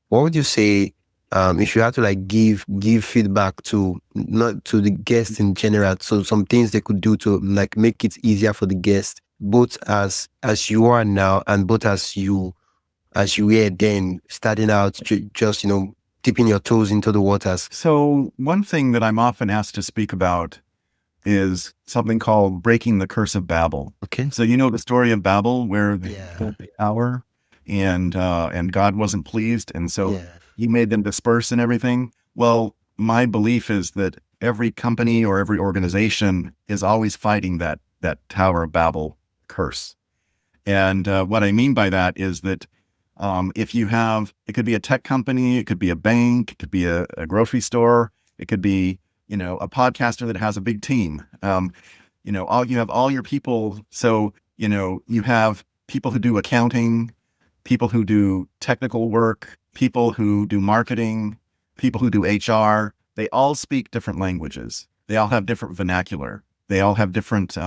[SPEAKER 2] What would you say? If you had to give feedback to not to the guests in general, so some things they could do to make it easier for the guest, both as you are now and both as you were then starting out, just dipping your toes into the waters.
[SPEAKER 1] So one thing that I'm often asked to speak about is something called breaking the curse of Babel.
[SPEAKER 2] Okay.
[SPEAKER 1] So the story of Babel, where they built the tower, and God wasn't pleased, and so He made them disperse and everything. Well, my belief is that every company or every organization is always fighting that Tower of Babel curse. And what I mean by that is that if you have, it could be a tech company, it could be a bank, it could be a grocery store, it could be a podcaster that has a big team. You have all your people. So you have people who do accounting, people who do technical work, people who do marketing, people who do HR. They all speak different languages. They all have different vernacular. They all have different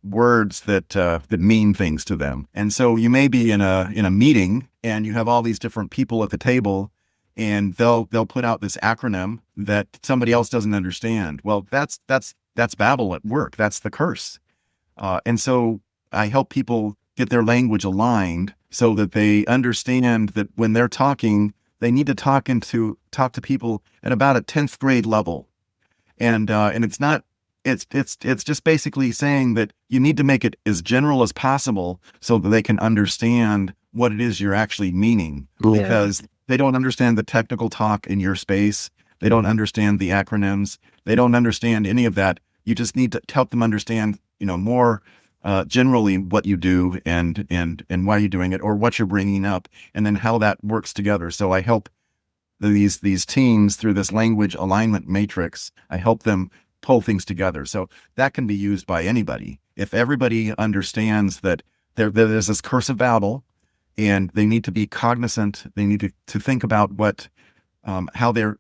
[SPEAKER 1] words that mean things to them. And so you may be in a meeting and you have all these different people at the table, and they'll put out this acronym that somebody else doesn't understand. Well, that's Babel at work. That's the curse. And so I help people get their language aligned so that they understand that when they're talking, they need to talk to people at about a 10th grade level. And it's not, it's just basically saying that you need to make it as general as possible so that they can understand what it is you're actually meaning, because they don't understand the technical talk in your space. They don't understand the acronyms. They don't understand any of that. You just need to help them understand, more generally what you do and why you're doing it, or what you're bringing up, and then how that works together. So I help these teams through this language alignment matrix. I help them pull things together. So that can be used by anybody. If everybody understands that there's this curse of Babel, and they need to be cognizant, they need to think about what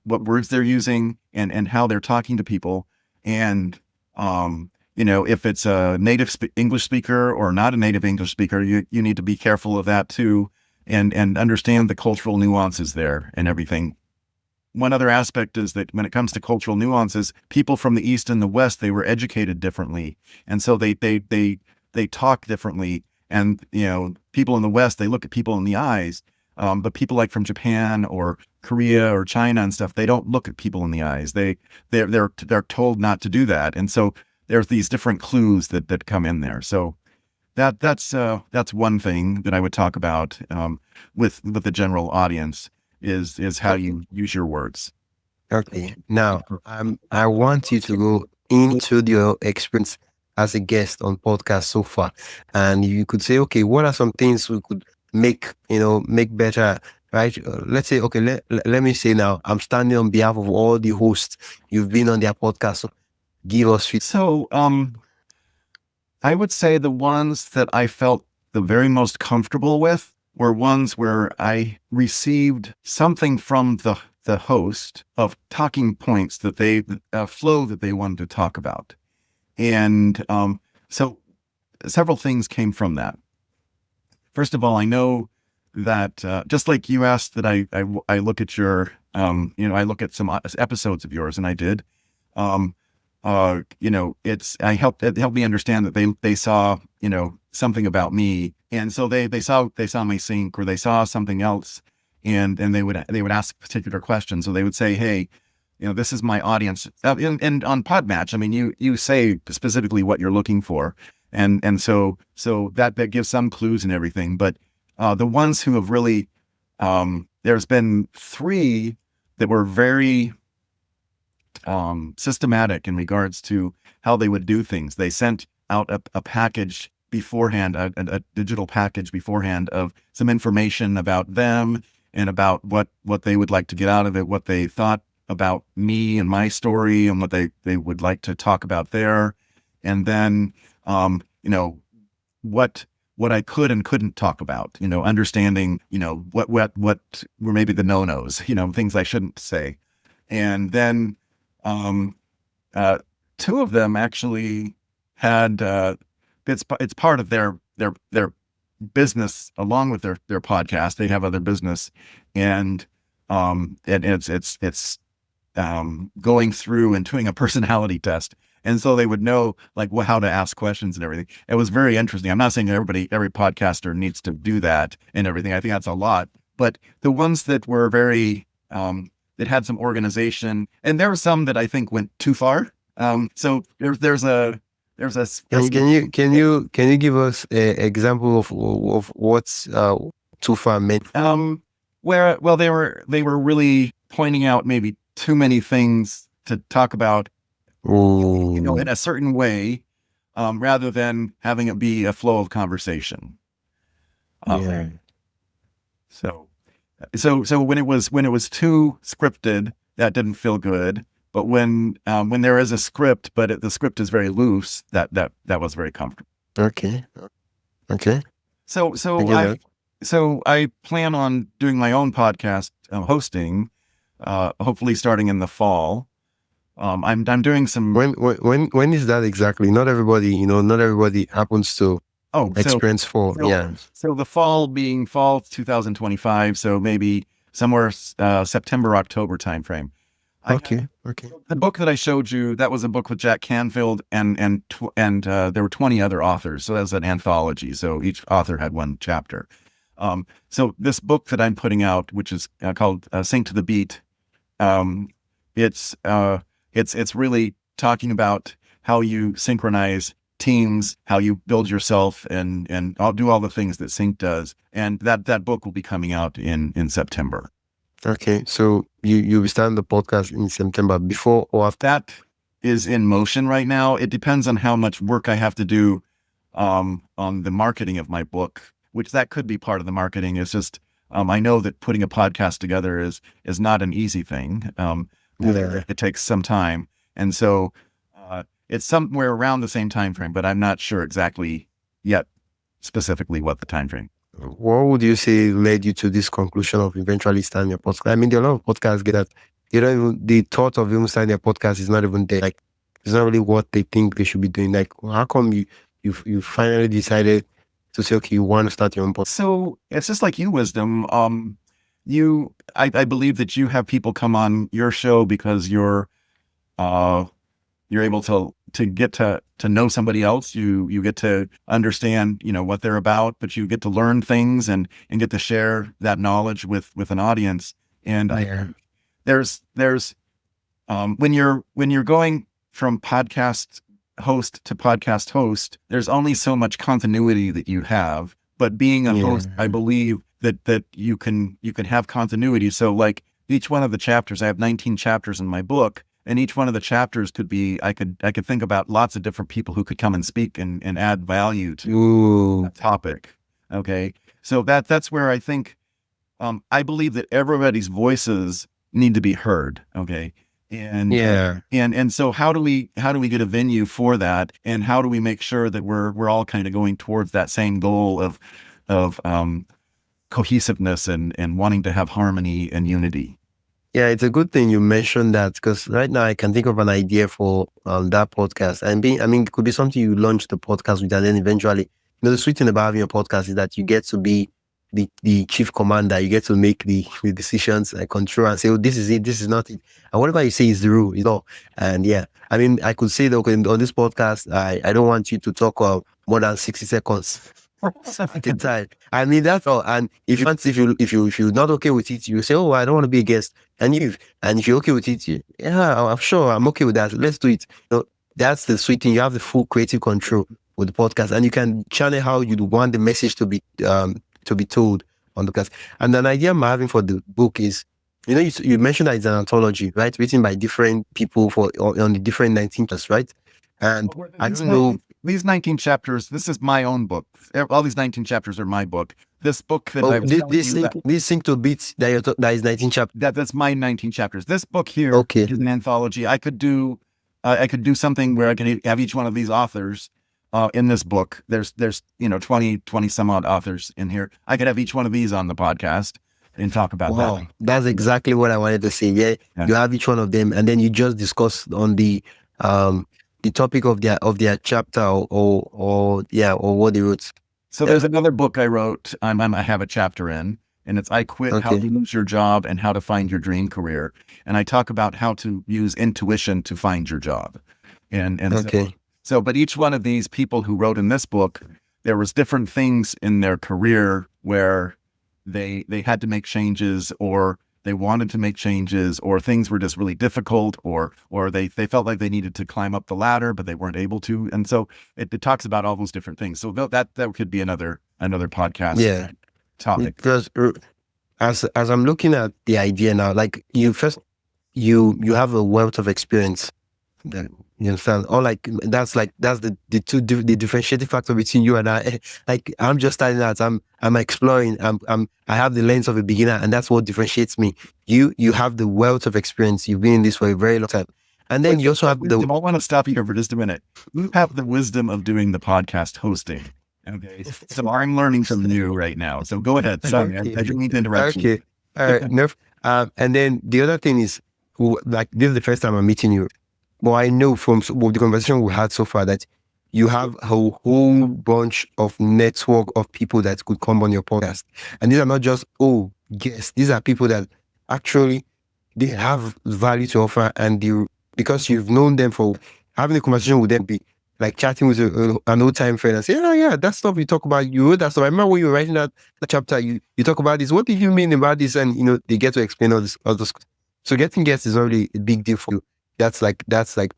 [SPEAKER 1] words they're using and how they're talking to people. And, if it's a native English speaker or not a native English speaker, you need to be careful of that too, and understand the cultural nuances there and everything. One other aspect is that when it comes to cultural nuances, people from the East and the West, they were educated differently. And so they talk differently. And, people in the West, they look at people in the eyes. But people like from Japan or Korea or China and stuff, they don't look at people in the eyes. They're told not to do that. And so there's these different clues that come in there. So that's one thing that I would talk about with the general audience is how you use your words.
[SPEAKER 2] Okay. Now, I want you to go into your experience as a guest on podcast so far, and you could say, okay, what are some things we could make better, right? Let's say, okay, let me say now, I'm standing on behalf of all the hosts. You've been on their podcast, so give us feedback.
[SPEAKER 1] So, I would say the ones that I felt the very most comfortable with were ones where I received something from the host of talking points that flow that they wanted to talk about. And so several things came from that. First of all, I know that just like you asked that I look at your, I look at some episodes of yours, and I did. It helped me understand that they saw, something about me. And so they saw my sync, or they saw something else, and they would ask particular questions. So they would say, hey, this is my audience. And on Podmatch, I mean, you say specifically what you're looking for. And so that gives some clues and everything. But the ones who have really, there's been 3 that were very systematic in regards to how they would do things. They sent out a package beforehand, a digital package beforehand of some information about them and about what they would like to get out of it, what they thought about me and my story, and what they would like to talk about there. And then, what I could and couldn't talk about, understanding, what were maybe the no-nos, things I shouldn't say. And then, 2 of them actually had, it's part of their business along with their podcast. They have other business, and it's going through and doing a personality test. And so they would know how to ask questions and everything. It was very interesting. I'm not saying every podcaster needs to do that and everything. I think that's a lot, but the ones that were very, that had some organization, and there were some that I think went too far. So there's a
[SPEAKER 2] Can you give us an example of what's too far meant?
[SPEAKER 1] Well, they were really pointing out maybe too many things to talk about, in a certain way, rather than having it be a flow of conversation.
[SPEAKER 2] Yeah.
[SPEAKER 1] So when it was too scripted, that didn't feel good. But when there is a script, but the script is very loose, that was very comfortable.
[SPEAKER 2] Okay.
[SPEAKER 1] So I plan on doing my own podcast hosting, hopefully starting in the fall. I'm doing some.
[SPEAKER 2] When is that exactly? Not everybody, not everybody happens to
[SPEAKER 1] Oh,
[SPEAKER 2] experience fall.
[SPEAKER 1] so
[SPEAKER 2] Yeah.
[SPEAKER 1] so the fall being fall 2025, so maybe somewhere September October timeframe. I
[SPEAKER 2] Okay. Okay.
[SPEAKER 1] The book that I showed you, that was a book with Jack Canfield and there were 20 other authors. So that was an anthology. So each author had one chapter. So this book that I'm putting out, which is called Sing to the Beat, um, it's it's really talking about how you synchronize teams, how you build yourself, and I'll do all the things that Sync does. And that book will be coming out in September.
[SPEAKER 2] Okay. So you will start the podcast in September before or after?
[SPEAKER 1] That is in motion right now. It depends on how much work I have to do on the marketing of my book, which that could be part of the marketing. It's just I know that putting a podcast together is not an easy thing.
[SPEAKER 2] Yeah.
[SPEAKER 1] It takes some time, and so it's somewhere around the same time frame, but I'm not sure exactly yet, specifically what the time frame.
[SPEAKER 2] What would you say led you to this conclusion of eventually starting your podcast? I mean, there are a lot of podcasts get that you don't even, the thought of even starting a podcast is not even there. Like, it's not really what they think they should be doing. Like, how come you finally decided to say, okay, you want to start your own podcast?
[SPEAKER 1] So it's just like you, Wisdom. I believe that you have people come on your show because you're able to get to know somebody else. You get to understand, what they're about, but you get to learn things and get to share that knowledge with an audience. And
[SPEAKER 2] Yeah.
[SPEAKER 1] there's when you're going from podcast host to podcast host, there's only so much continuity that you have. But being a host, I believe that you can have continuity. So like each one of the chapters, I have 19 chapters in my book, and each one of the chapters could be, I could think about lots of different people who could come and speak and add value to
[SPEAKER 2] Ooh.
[SPEAKER 1] that topic. Okay. So that's where I think, I believe that everybody's voices need to be heard. Okay. And
[SPEAKER 2] Yeah.
[SPEAKER 1] and so how do we get a venue for that, and how do we make sure that we're all kind of going towards that same goal of cohesiveness and wanting to have harmony and unity?
[SPEAKER 2] Yeah, it's a good thing you mentioned that, because right now I can think of an idea for that podcast. And it could be something you launch the podcast with, and then eventually, the sweet thing about having a podcast is that you get to be the chief commander. You get to make the decisions and control and say, oh, this is it, this is not it. And whatever you say is the rule, And yeah, I could say that, okay, on this podcast, I don't want you to talk more than 60 seconds. At a time. I mean, that's all. And if you're not okay with it, you say, oh, I don't want to be a guest. And if you're okay with it, I'm sure I'm okay with that. Let's do it. That's the sweet thing. You have the full creative control with the podcast, and you can channel how you want the message to be told on the podcast. And an idea I'm having for the book is, you mentioned that it's an anthology, right? Written by different people on the different 19 chapters, right? And I don't know.
[SPEAKER 1] These 19 chapters, this is my own book. All these 19 chapters are my book. This book that
[SPEAKER 2] this Sing to Beat that is 19 chapters.
[SPEAKER 1] That's my 19 chapters. This book here
[SPEAKER 2] Okay.
[SPEAKER 1] is an anthology. I could do something where I can have each one of these authors in this book. There's 20 some odd authors in here. I could have each one of these on the podcast and talk about that.
[SPEAKER 2] That's exactly what I wanted to say. Yeah. You have each one of them, and then you just discuss on the topic of their chapter or what they wrote.
[SPEAKER 1] So there's another book I wrote. I have a chapter in, and it's I Quit: How to Lose Your Job and How to Find Your Dream Career. And I talk about how to use intuition to find your job. And so but each one of these people who wrote in this book, there was different things in their career where they had to make changes, or they wanted to make changes, or things were just really difficult, or they felt like they needed to climb up the ladder, but they weren't able to. And so it talks about all those different things. So that could be another podcast topic.
[SPEAKER 2] Because as I'm looking at the idea now, like you have a wealth of experience. You understand? Or that's the differentiating factor between you and I. Like, I'm just starting out. I'm exploring. I have the lens of a beginner, and that's what differentiates me. You have the wealth of experience. You've been in this for a very long time, and then you also have the.
[SPEAKER 1] I want to stop you here for just a minute. You have the wisdom of doing the podcast hosting. Okay, so I'm learning from you right now. So go ahead. Sorry, I didn't mean to interrupt you.
[SPEAKER 2] All right. And then the other thing is, this is the first time I'm meeting you. But I know from the conversation we had so far that you have a whole bunch of network of people that could come on your podcast. And these are not just, guests. These are people that actually they have value to offer, and because you've known them for having a conversation with them, be like chatting with an old time friend and say, "Oh yeah, that stuff you talk about, you wrote that stuff. I remember when you were writing that chapter, you talk about this. What did you mean about this?" And they get to explain all this. So getting guests is already a big deal for you. That's like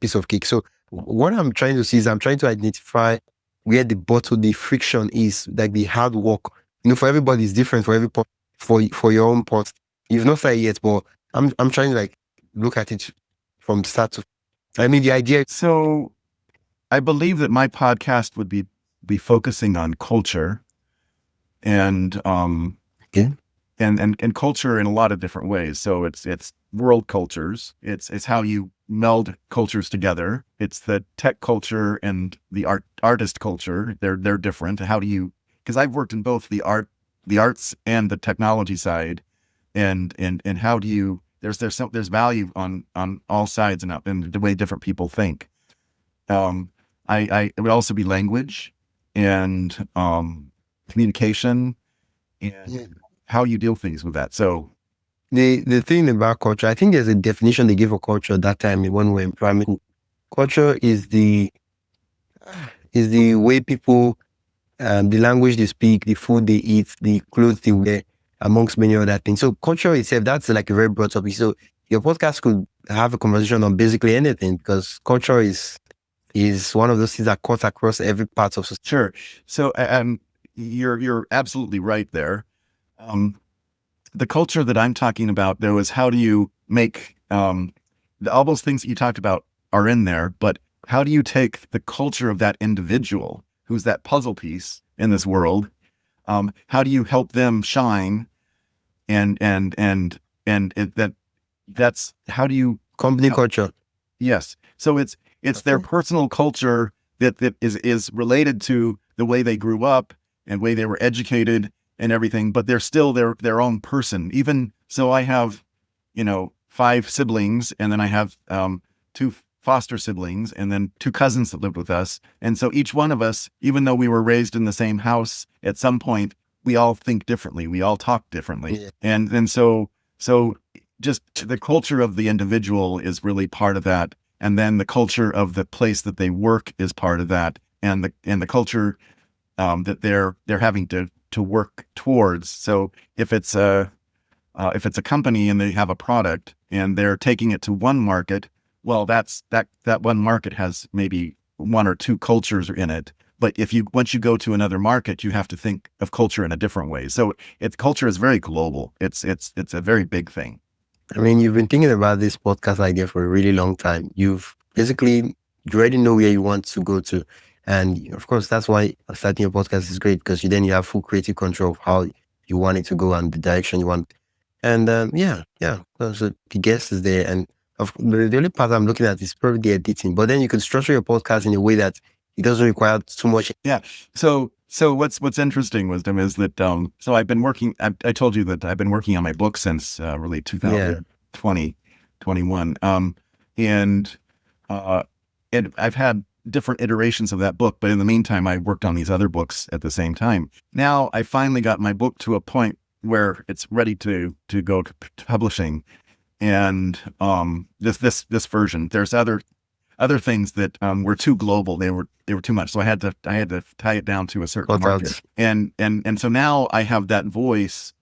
[SPEAKER 2] piece of cake. So what I'm trying to see is I'm trying to identify where the friction is, like the hard work. For everybody it's different, for every pot, for your own pot. You've not started yet, but I'm trying to like look at it from start to. I mean, the idea.
[SPEAKER 1] So I believe that my podcast would be focusing on culture and
[SPEAKER 2] Okay.
[SPEAKER 1] and culture in a lot of different ways. So it's world cultures. It's how you meld cultures together. It's the tech culture and the artist culture. They're different. How do you? Because I've worked in both the arts and the technology side, and how do you? There's value on all sides and the way different people think. It would also be language and communication and how you deal things with that. So
[SPEAKER 2] the thing about culture, I think there's a definition they gave for culture at that time when we were in primary school. Culture is the way people, the language they speak, the food they eat, the clothes they wear, amongst many other things. So culture itself, that's like a very broad topic. So your podcast could have a conversation on basically anything, because culture is one of those things that cuts across every part of society.
[SPEAKER 1] sure. So you're absolutely right there. The culture that I'm talking about, though, is how do you make all those things that you talked about are in there, but how do you take the culture of that individual who's that puzzle piece in this world? How do you help them shine? That's how do you
[SPEAKER 2] Company culture.
[SPEAKER 1] Yes. So it's their personal culture that is related to the way they grew up and way they were educated and everything, but they're still their own person. Even so, I have, 5 siblings, and then I have 2 foster siblings, and then 2 cousins that lived with us. And so each one of us, even though we were raised in the same house, at some point we all think differently. We all talk differently.
[SPEAKER 2] Yeah.
[SPEAKER 1] And so just the culture of the individual is really part of that. And then the culture of the place that they work is part of that. And the culture that they're having to work towards. So if it's a company and they have a product and they're taking it to one market, well, that one market has maybe 1 or 2 cultures in it. But once you go to another market, you have to think of culture in a different way. So culture is very global. It's a very big thing.
[SPEAKER 2] I mean, you've been thinking about this podcast idea for a really long time. You already know where you want to go to. And of course, that's why starting your podcast is great, because you have full creative control of how you want it to go and the direction you want. And yeah. So the guest is there. And the only part I'm looking at is probably the editing. But then you can structure your podcast in a way that it doesn't require too much.
[SPEAKER 1] Yeah. So what's interesting, Wisdom, is that so I've been working. I told you that I've been working on my book since really 2020, 21. And I've had different iterations of that book, but in the meantime, I worked on these other books at the same time. Now I finally got my book to a point where it's ready to go to publishing, and this version. There's other things that were too global. They were too much. So I had to tie it down to a certain market. And so now I have that voice,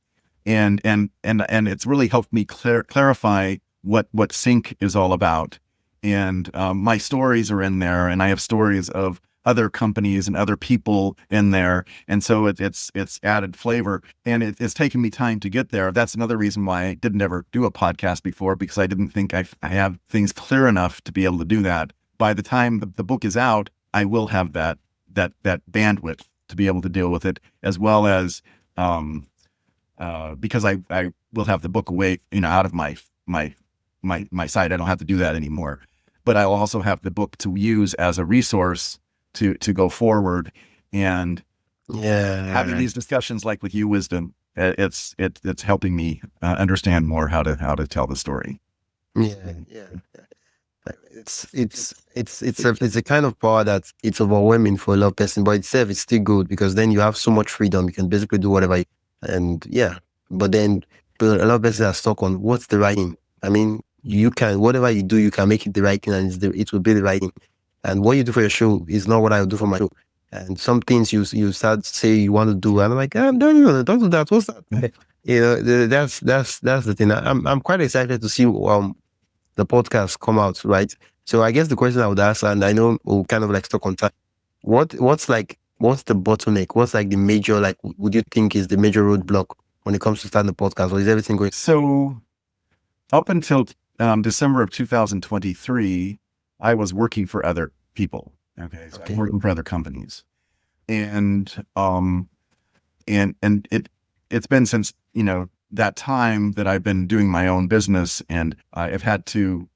[SPEAKER 1] and it's really helped me clarify what S.Y.N.C is all about. And my stories are in there, and I have stories of other companies and other people in there. And so it's added flavor, and it's taken me time to get there. That's another reason why I didn't ever do a podcast before, because I didn't think I have things clear enough to be able to do that. By the time the book is out, I will have that bandwidth to be able to deal with it, as well as because I will have the book away, out of my site. I don't have to do that anymore. But I'll also have the book to use as a resource to go forward, and having these discussions like with you, Wisdom, it's helping me understand more how to tell the story.
[SPEAKER 2] Yeah. It's a kind of power that it's overwhelming for a lot of person, but itself it's still good because then you have so much freedom. You can basically do whatever you, and yeah. But a lot of people are stuck on what's the right thing. I mean, you can whatever you do, you can make it the right thing, and it will be the right thing. And what you do for your show is not what I would do for my show. And some things you start to say you want to do, and I'm like, don't do that. What's that? That's the thing. I'm quite excited to see the podcast come out, right? So I guess the question I would ask, and I know we'll kind of like stuck on time. What's the bottleneck? What's like the major, like, would you think is the major roadblock when it comes to starting the podcast, or is everything going?
[SPEAKER 1] So up until December of 2023, I was working for other people. Okay, so I'm working for other companies, and it's been since that time that I've been doing my own business, and I've had to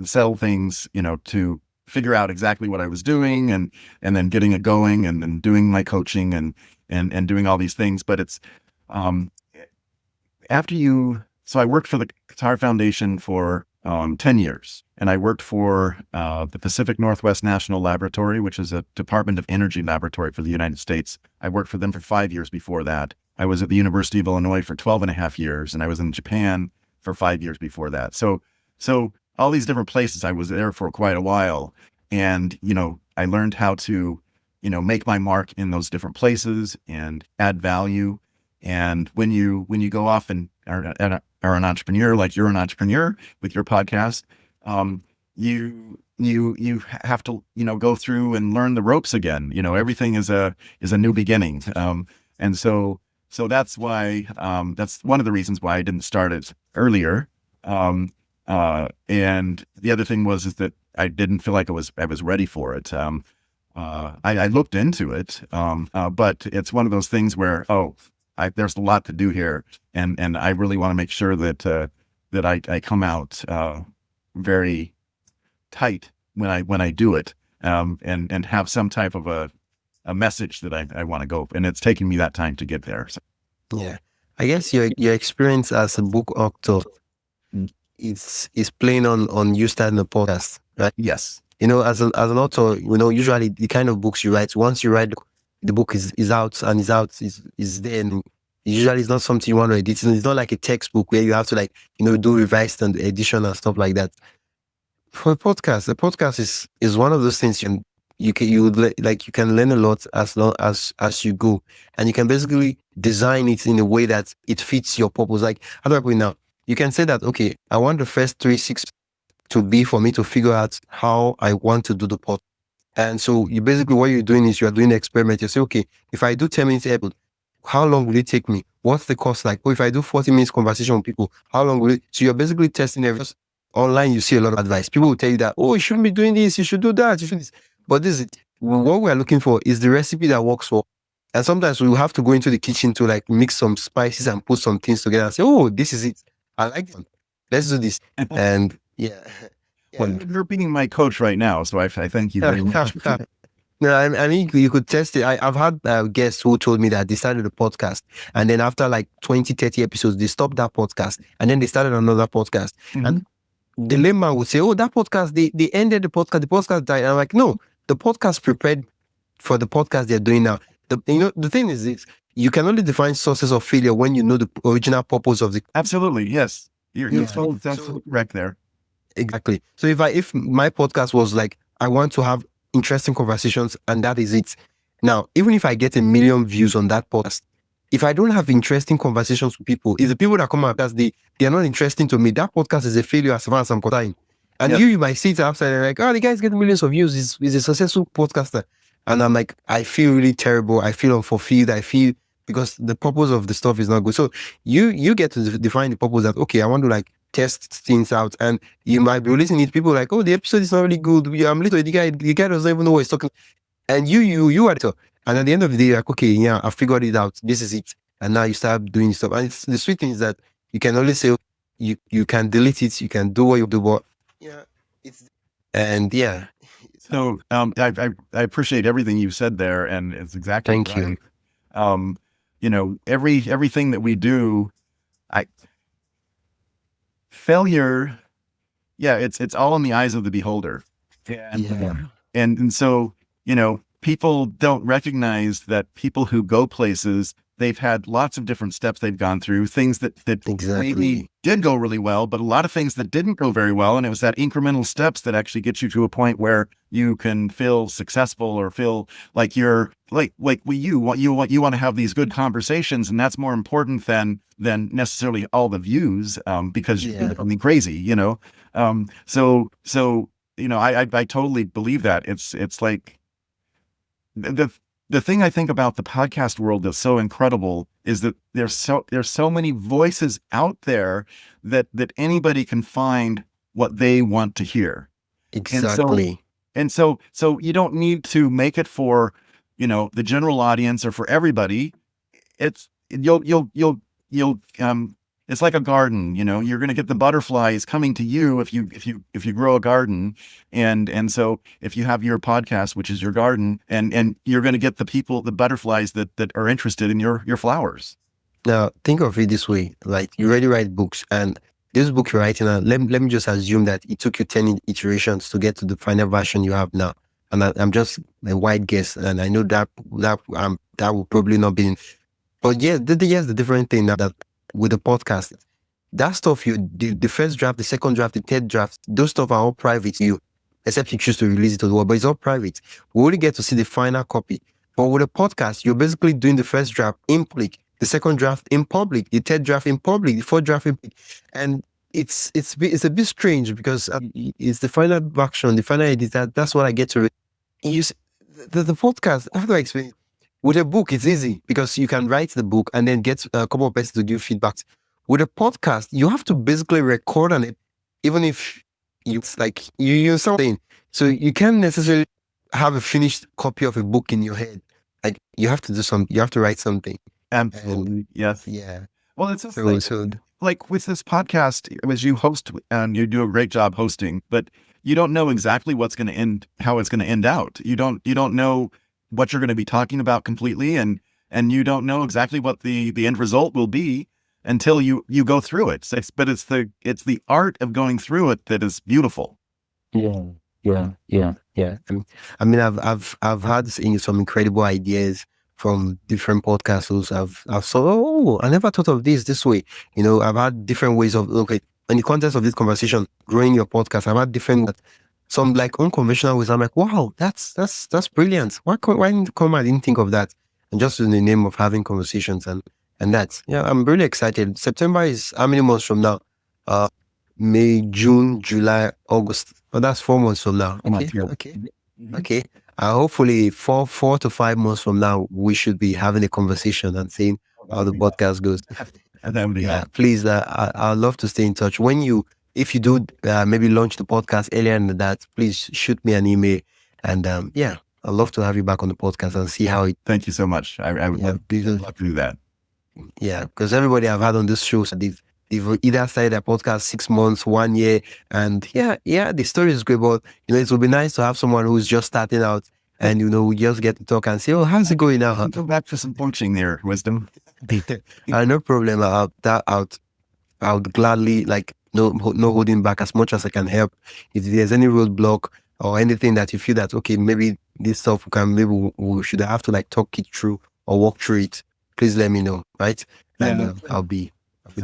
[SPEAKER 1] sell things, to figure out exactly what I was doing, and then getting it going, and then doing my coaching, and doing all these things. But it's um, after you. So I worked for the Qatar Foundation for 10 years, and I worked for the Pacific Northwest National Laboratory, which is a Department of Energy laboratory for the United States. I worked for them for 5 years before that. I was at the University of Illinois for 12 and a half years, and I was in Japan for 5 years before that. So all these different places, I was there for quite a while. And, I learned how to, make my mark in those different places and add value. And when you go off and are an entrepreneur, like you're an entrepreneur with your podcast, you have to go through and learn the ropes again. Everything is a new beginning, and so that's why that's one of the reasons why I didn't start it earlier. And the other thing is that I didn't feel like I was ready for it. I looked into it, but it's one of those things where there's a lot to do here, and I really want to make sure that I come out very tight when I do it, and have some type of a message that I want to go, and it's taken me that time to get there. So.
[SPEAKER 2] Yeah, I guess your experience as a book author is playing on you starting a podcast, right?
[SPEAKER 1] Yes.
[SPEAKER 2] As an author, usually the kind of books you write, once you write the book is out and is there, and usually it's not something you want to edit. It's not like a textbook where you have to do revised and edition and stuff like that. For a podcast is one of those things you can learn a lot as long as you go, and you can basically design it in a way that it fits your purpose. Like, how do I put it now? You can say that, okay, I want the first 3-6 to be for me to figure out how I want to do the podcast. And so you basically, what you're doing is you're doing the experiment. You say, okay, if I do 10 minutes episode, how long will it take me? What's the cost like? Or if I do 40 minutes conversation with people, how long will it? So you're basically testing everything. Online, you see a lot of advice. People will tell you that, oh, you shouldn't be doing this, you should do that, you should this. But what we're looking for is the recipe that works for. And sometimes we will have to go into the kitchen to mix some spices and put some things together and say, oh, this is it. I like this. Let's do this. And yeah.
[SPEAKER 1] Well, you're being my coach right now, so I thank you very much.
[SPEAKER 2] No, I mean, you could test it. I've had guests who told me that they started a podcast, and then after 20, 30 episodes, they stopped that podcast, and then they started another podcast. Mm-hmm. And the layman would say, oh, that podcast, they ended the podcast died. And I'm like, no, the podcast prepared for the podcast they're doing now. The thing is this, you can only define sources of failure when you know the original purpose of the...
[SPEAKER 1] Absolutely, yes. You're absolutely correct there.
[SPEAKER 2] Exactly. So if my podcast was I want to have interesting conversations and that is it. Now, even if I get 1 million views on that podcast, if I don't have interesting conversations with people, if the people that come out they are not interesting to me, that podcast is a failure as far as I'm concerned. And you might see it outside and oh, the guy's getting millions of views, he's a successful podcaster. And I'm I feel really terrible. I feel unfulfilled. I feel because the purpose of the stuff is not good. So you get to define the purpose that, okay, I want to test things out, and you might be releasing it. People oh, the episode is not really good. I'm little. The guy doesn't even know what he's talking. And you are the. And at the end of the day, okay, yeah, I figured it out. This is it. And now you start doing stuff. And the sweet thing is that you can only say you can delete it. You can do what you do, but yeah.
[SPEAKER 1] So I appreciate everything you said there, and it's exactly
[SPEAKER 2] thank
[SPEAKER 1] right. You. Everything that we do, failure yeah, it's all in the eyes of the beholder. And
[SPEAKER 2] Yeah,
[SPEAKER 1] and so, people don't recognize that people who go places, they've had lots of different steps they've gone through, things that maybe
[SPEAKER 2] exactly.
[SPEAKER 1] did go really well, but a lot of things that didn't go very well. And it was that incremental steps that actually get you to a point where you can feel successful or feel like you're like you want to have these good conversations, and that's more important than necessarily all the views, because you're
[SPEAKER 2] Yeah,
[SPEAKER 1] becoming crazy, so I totally believe that. It's like the the thing I think about the podcast world that's so incredible is that there's so many voices out there that anybody can find what they want to hear. And so
[SPEAKER 2] exactly.
[SPEAKER 1] so you don't need to make it for, the general audience or for everybody. It's you'll it's like a garden. You're going to get the butterflies coming to you if you grow a garden. And so if you have your podcast, which is your garden, and you're going to get the butterflies that are interested in your flowers.
[SPEAKER 2] Now, think of it this way: like you already write books, and this book you're writing, let me just assume that it took you 10 iterations to get to the final version you have now. And I'm just a wide guess, and I know that will probably not be. But yeah, here's the different thing now that with the podcast, that stuff the first draft, the second draft, the third draft, those stuff are all private to you, except you choose to release it to the world, but it's all private. We only get to see the final copy. But with a podcast, you're basically doing the first draft in public, the second draft in public, the third draft in public, the fourth draft in public. And it's a bit strange because it's the final version, the final edit. That's what I get to use. The podcast, after I explain, with a book, it's easy because you can write the book and then get a couple of persons to give feedback. With a podcast, you have to basically record on it, even if it's like you use something. So you can't necessarily have a finished copy of a book in your head. Like you have to do something, you have to write something.
[SPEAKER 1] Absolutely. Yes.
[SPEAKER 2] Yeah.
[SPEAKER 1] Well, it's just
[SPEAKER 2] So
[SPEAKER 1] like with this podcast, as you host, and you do a great job hosting, but you don't know exactly how it's going to end out. You don't know what you're going to be talking about completely, and you don't know exactly what the end result will be until you go through it. But it's the art of going through it that is beautiful.
[SPEAKER 2] yeah, yeah. I've had some incredible ideas from different podcasters. I've saw, oh, I never thought of this way. I've had different ways of, okay, in the context of this conversation, growing your podcast. I've had different, some like unconventional ways. I'm like, wow, that's brilliant. Why didn't come? I didn't think of that. And just in the name of having conversations and that, yeah, I'm really excited. September is how many months from now? May, June, July, August. Oh, that's 4 months from now. Okay. Okay. Hopefully 4 to 5 months from now, we should be having a conversation and seeing how the podcast goes.
[SPEAKER 1] And then
[SPEAKER 2] Please, I'd love to stay in touch. If you do maybe launch the podcast earlier than that, please shoot me an email. And yeah, I'd love to have you back on the podcast and see how it.
[SPEAKER 1] Thank you so much. I would love to do that.
[SPEAKER 2] Yeah, because everybody I've had on this show, so they've either started their podcast 6 months, 1 year, and yeah, the story is great. But it would be nice to have someone who's just starting out, and we just get to talk and say, "Oh, how's it going now?"
[SPEAKER 1] Go back to some punching there, Wisdom.
[SPEAKER 2] No problem. I would gladly no holding back as much as I can help. If there's any roadblock or anything that you feel that okay, maybe this stuff we should have to talk it through or walk through it, please let me know, right? And I'll be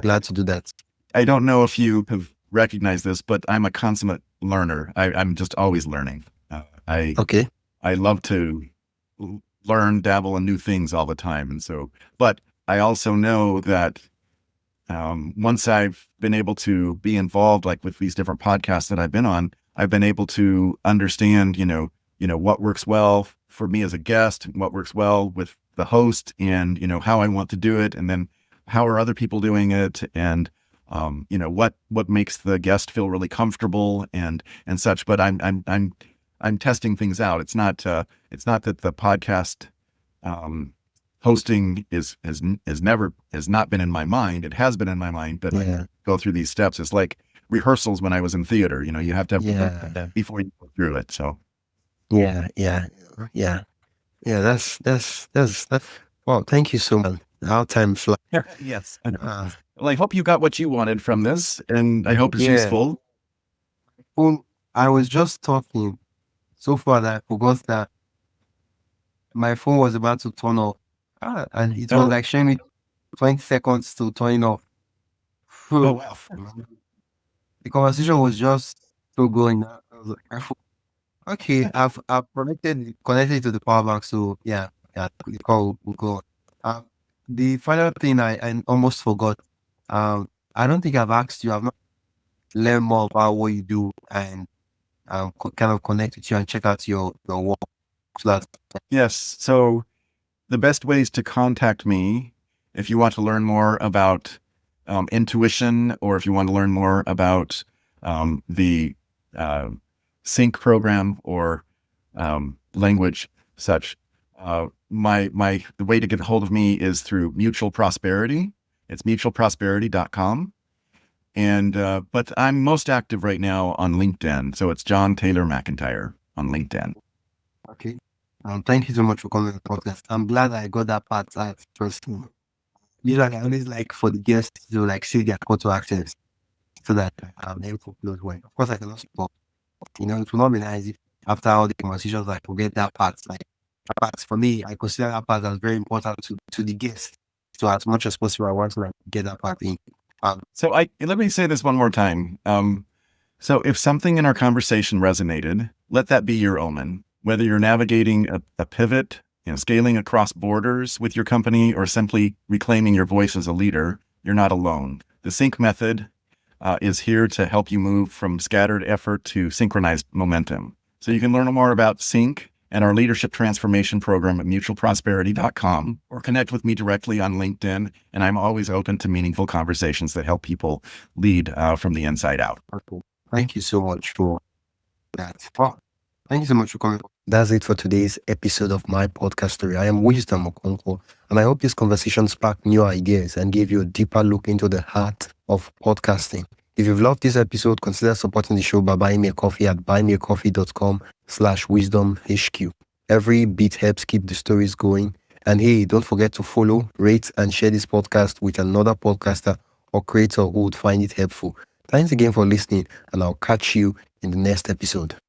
[SPEAKER 2] glad to do that.
[SPEAKER 1] I don't know if you have recognized this, but I'm a consummate learner. I'm just always learning.
[SPEAKER 2] Okay.
[SPEAKER 1] I love to learn, dabble in new things all the time. And so, but I also know that once I've been able to be involved, like with these different podcasts that I've been on, I've been able to understand, what works well for me as a guest, what works well with the host, and, how I want to do it. And then how are other people doing it? And, what makes the guest feel really comfortable and such. But I'm testing things out. It's not that the podcast, hosting has not been in my mind. It has been in my mind, but I go through these steps. It's like rehearsals when I was in theater. You have to have before you go through it. So
[SPEAKER 2] yeah. That's wow. Thank you so much. Our time flies.
[SPEAKER 1] Yes. Well, I hope you got what you wanted from this, and I hope it's useful.
[SPEAKER 2] phone, I was just talking so far that I forgot that my phone was about to turn off. And it was
[SPEAKER 1] Oh,
[SPEAKER 2] like showing me 20 seconds to turn off.
[SPEAKER 1] oh
[SPEAKER 2] So
[SPEAKER 1] wow.
[SPEAKER 2] the conversation was just still going. I was like, okay, I've connected it to the power bank. So yeah, the call will go on. The final thing I almost forgot. I don't think I've asked you. I've not learned more about what you do and kind of connect with you and check out your work. So that
[SPEAKER 1] Yes. So the best ways to contact me, if you want to learn more about intuition, or if you want to learn more about the uh, sync program or language such, the way to get a hold of me is through Mutual Prosperity. It's mutualprosperity.com. And but I'm most active right now on LinkedIn, so it's John Taylor McIntyre on LinkedIn.
[SPEAKER 2] okay. Thank you so much for coming to the podcast. I'm glad I got that part right first. Usually, I always like for the guests to like see their call to actions so that I'm able to close well. Of course, I can also talk. It will not be nice if after all the conversations I forget that part. Like that part for me, I consider that part as very important to the guest. So as much as possible, I want to like get that part in.
[SPEAKER 1] So let me say this one more time. So if something in our conversation resonated, let that be your omen. Whether you're navigating a pivot, scaling across borders with your company, or simply reclaiming your voice as a leader, you're not alone. The Sync method is here to help you move from scattered effort to synchronized momentum. So you can learn more about Sync and our leadership transformation program at mutualprosperity.com, or connect with me directly on LinkedIn. And I'm always open to meaningful conversations that help people lead from the inside out.
[SPEAKER 2] Thank you so much for that. Oh, thank you so much for coming. That's it for today's episode of my podcast story. I am Wisdom Okonkwo, and I hope this conversation sparked new ideas and gave you a deeper look into the heart of podcasting. If you've loved this episode, consider supporting the show by buying me a coffee at buymeacoffee.com/wisdomhq. Every bit helps keep the stories going. And hey, don't forget to follow, rate, and share this podcast with another podcaster or creator who would find it helpful. Thanks again for listening, and I'll catch you in the next episode.